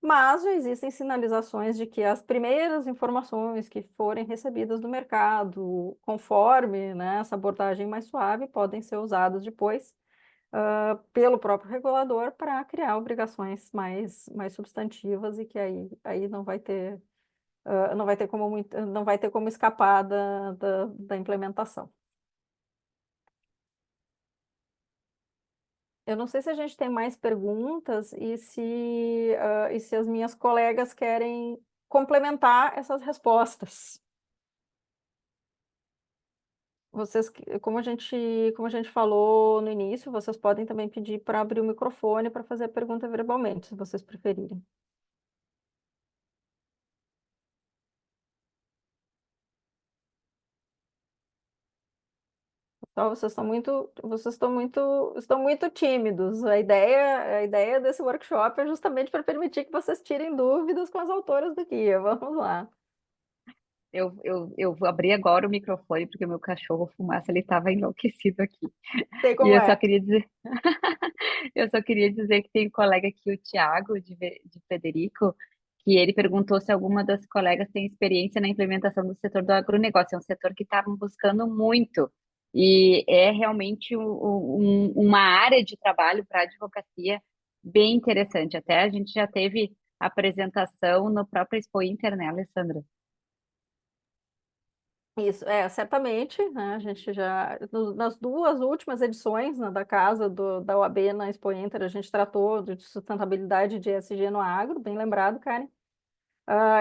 mas já existem sinalizações de que as primeiras informações que forem recebidas do mercado, conforme, né, essa abordagem mais suave, podem ser usadas depois pelo próprio regulador para criar obrigações mais substantivas e que aí não vai ter não vai ter como escapar da implementação. Eu não sei se a gente tem mais perguntas e se as minhas colegas querem complementar essas respostas. Vocês, como a gente falou no início, vocês podem também pedir para abrir o microfone para fazer a pergunta verbalmente, se vocês preferirem. Então, estão muito tímidos. A ideia desse workshop é justamente para permitir que vocês tirem dúvidas com as autoras do guia. Vamos lá. Eu vou abrir agora o microfone, porque o meu cachorro fumaça, ele estava enlouquecido aqui. Sei E como eu só é. queria dizer, eu só queria dizer que tem um colega aqui, o Tiago, de Federico, que ele perguntou se alguma das colegas tem experiência na implementação do setor do agronegócio. É um setor que estavam buscando muito. E é realmente uma área de trabalho para a advocacia bem interessante. Até a gente já teve apresentação no próprio Expo Inter, né, Alessandra? Isso, certamente, né, a gente já, nas duas últimas edições, né, da casa da OAB na Expo Inter, a gente tratou de sustentabilidade de ESG no agro, bem lembrado, Karen.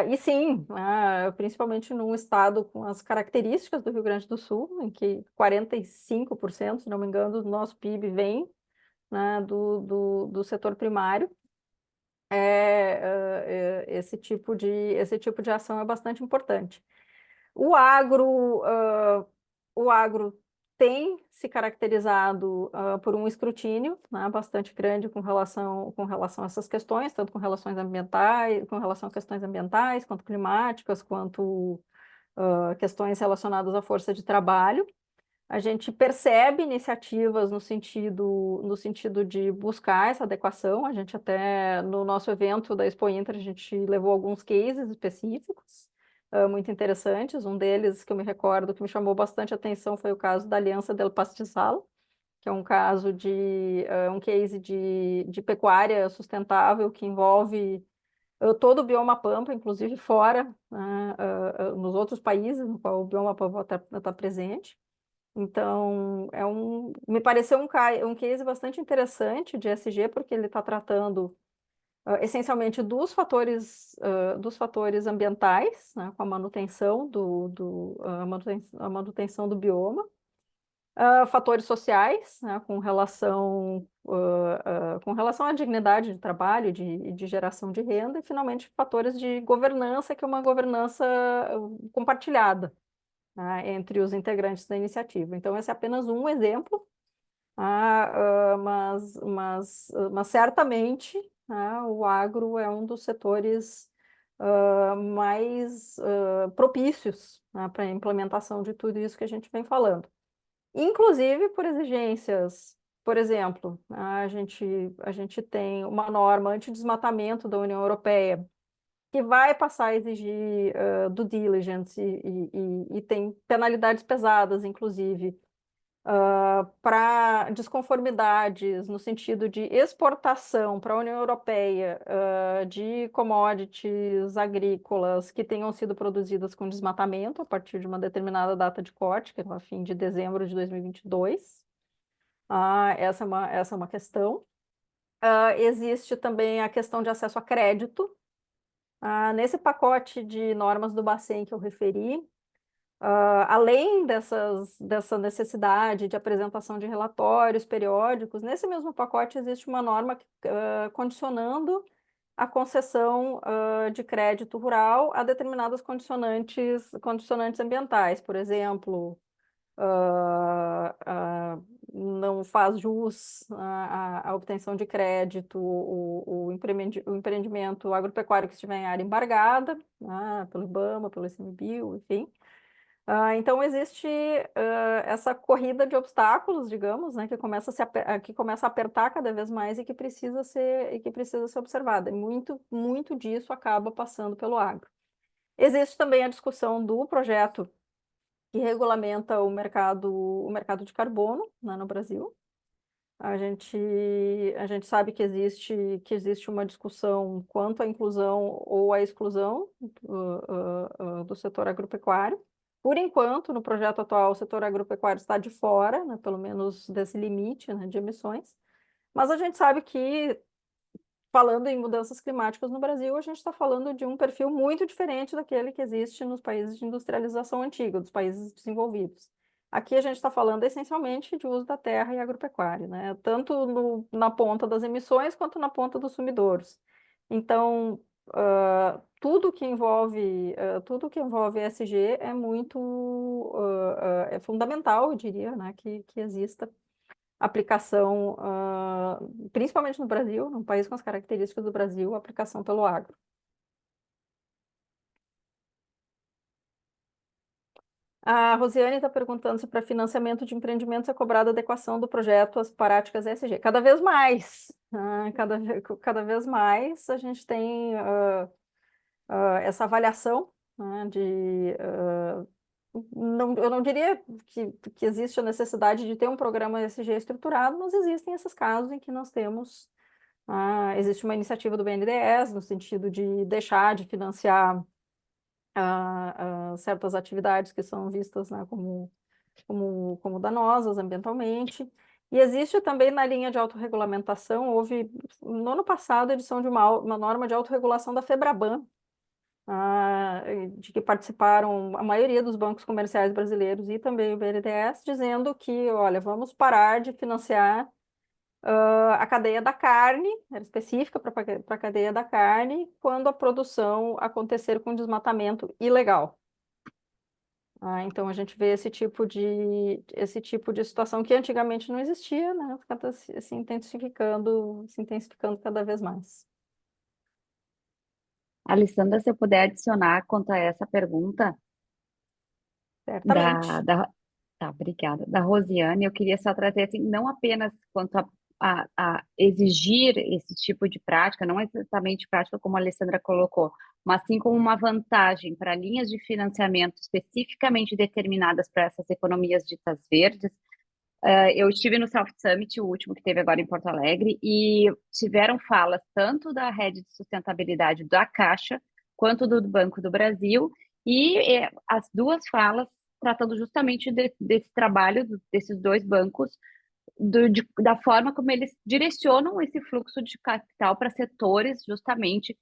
E sim, principalmente num estado com as características do Rio Grande do Sul, em que 45%, se não me engano, do nosso PIB vem, né, do setor primário, esse tipo de ação é bastante importante. O agro, o agro tem se caracterizado por um escrutínio, né, bastante grande com relação a essas questões, tanto com relação a questões ambientais, quanto climáticas, quanto questões relacionadas à força de trabalho. A gente percebe iniciativas no sentido de buscar essa adequação. A gente até, no nosso evento da Expo Inter, a gente levou alguns cases específicos, muito interessantes. Um deles, que eu me recordo, que me chamou bastante atenção, foi o caso da Aliança del Pastizal, que é um caso um case de pecuária sustentável que envolve todo o bioma Pampa, inclusive fora, né, nos outros países no qual o bioma Pampa está presente. Então, me pareceu um case bastante interessante de ESG, porque ele está tratando essencialmente dos fatores ambientais, né, com a manutenção a manutenção do bioma, fatores sociais, né, com relação à dignidade de trabalho, de geração de renda, e finalmente fatores de governança, que é uma governança compartilhada, né, entre os integrantes da iniciativa. Então, esse é apenas um exemplo, mas certamente, né, o agro é um dos setores mais propícios, né, para a implementação de tudo isso que a gente vem falando. Inclusive por exigências, por exemplo, a gente tem uma norma anti-desmatamento da União Europeia, que vai passar a exigir due diligence e tem penalidades pesadas, inclusive, para desconformidades no sentido de exportação para a União Europeia de commodities agrícolas que tenham sido produzidas com desmatamento a partir de uma determinada data de corte, que é a fim de dezembro de 2022. Essa é uma questão. Existe também a questão de acesso a crédito. Nesse pacote de normas do Bacen que eu referi, além dessa necessidade de apresentação de relatórios periódicos, nesse mesmo pacote existe uma norma condicionando a concessão de crédito rural a determinadas condicionantes ambientais. Por exemplo, não faz jus à obtenção de crédito o empreendimento agropecuário que estiver em área embargada, pelo IBAMA, pelo ICMBio, enfim. Então, existe essa corrida de obstáculos, digamos, né, que começa a apertar cada vez mais e que precisa ser observada. E muito disso acaba passando pelo agro. Existe também a discussão do projeto que regulamenta o mercado de carbono, né, no Brasil. A gente sabe que existe uma discussão quanto à inclusão ou à exclusão do setor agropecuário. Por enquanto, no projeto atual, o setor agropecuário está de fora, né, pelo menos desse limite, né, de emissões. Mas a gente sabe que, falando em mudanças climáticas no Brasil, a gente está falando de um perfil muito diferente daquele que existe nos países de industrialização antiga, dos países desenvolvidos. Aqui a gente está falando essencialmente de uso da terra e agropecuária, né? Tanto na ponta das emissões quanto na ponta dos sumidouros. Então, tudo que envolve ESG é muito é fundamental, eu diria, né, que exista aplicação, principalmente no Brasil, num país com as características do Brasil, aplicação pelo agro. A Rosiane está perguntando se para financiamento de empreendimentos é cobrada adequação do projeto às práticas ESG. Cada vez mais, cada vez mais a gente tem essa avaliação, né, eu não diria que existe a necessidade de ter um programa ESG estruturado, mas existem esses casos em que nós temos, existe uma iniciativa do BNDES no sentido de deixar de financiar certas atividades que são vistas, né, como danosas ambientalmente. E existe também na linha de autorregulamentação, houve no ano passado a edição de uma norma de autorregulação da FEBRABAN, de que participaram a maioria dos bancos comerciais brasileiros e também o BNDES, dizendo que, olha, vamos parar de financiar a cadeia da carne, era específica para a cadeia da carne, quando a produção acontecer com desmatamento ilegal. Então a gente vê esse tipo de situação que antigamente não existia, né? Está se intensificando cada vez mais. Alessandra, se eu puder adicionar quanto a essa pergunta Certamente. Tá, obrigada. Da Rosiane, eu queria só trazer, assim, não apenas quanto a exigir esse tipo de prática, não exatamente prática como a Alessandra colocou, mas sim como uma vantagem para linhas de financiamento especificamente determinadas para essas economias ditas verdes. Eu estive no South Summit, o último que teve agora em Porto Alegre, e tiveram falas tanto da rede de sustentabilidade da Caixa, quanto do Banco do Brasil, e as duas falas tratando justamente desse trabalho desses dois bancos, da forma como eles direcionam esse fluxo de capital para setores justamente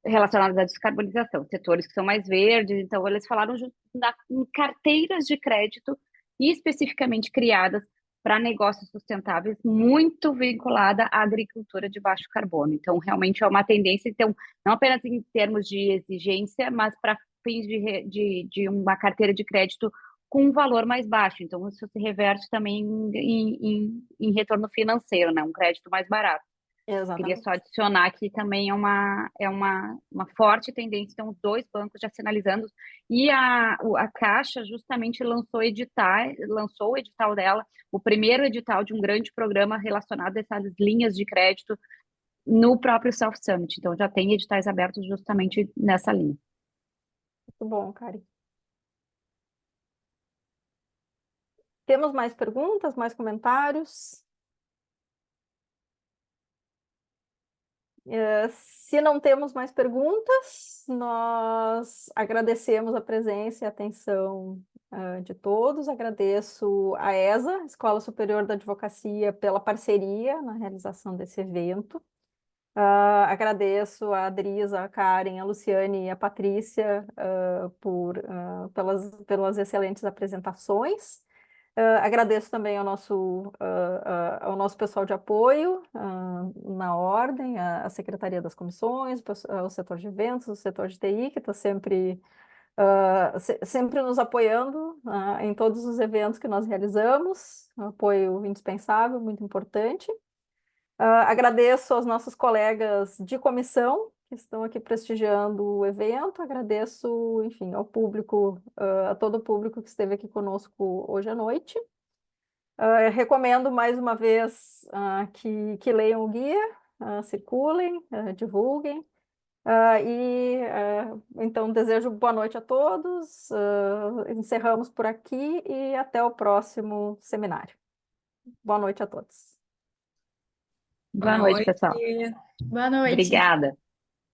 relacionados à descarbonização, setores que são mais verdes. Então, eles falaram em carteiras de crédito especificamente criadas para negócios sustentáveis, muito vinculada à agricultura de baixo carbono. Então, realmente é uma tendência, então, não apenas em termos de exigência, mas para fins de uma carteira de crédito com um valor mais baixo. Então, isso se reverte também em retorno financeiro, né? Um crédito mais barato. Queria Exatamente. só adicionar que também é uma forte tendência, então, os dois bancos já sinalizando, e a Caixa justamente lançou o edital dela, o primeiro edital de um grande programa relacionado a essas linhas de crédito no próprio South Summit. Então, já tem editais abertos justamente nessa linha. Muito bom, Kari. Temos mais perguntas, mais comentários? Se não temos mais perguntas, nós agradecemos a presença e a atenção de todos. Agradeço a ESA, Escola Superior da Advocacia, pela parceria na realização desse evento. Agradeço a Adrisa, a Karen, a Luciane e a Patrícia pelas excelentes apresentações. Agradeço também ao nosso pessoal de apoio na ordem, a Secretaria das Comissões, o setor de eventos, o setor de TI, que está sempre nos apoiando em todos os eventos que nós realizamos, um apoio indispensável, muito importante. Agradeço aos nossos colegas de comissão que estão aqui prestigiando o evento. Agradeço, enfim, ao público, a todo o público que esteve aqui conosco hoje à noite. Recomendo mais uma vez que leiam o guia, circulem, divulguem. Então, desejo boa noite a todos. Encerramos por aqui e até o próximo seminário. Boa noite a todos. Boa noite, pessoal. Boa noite. Obrigada.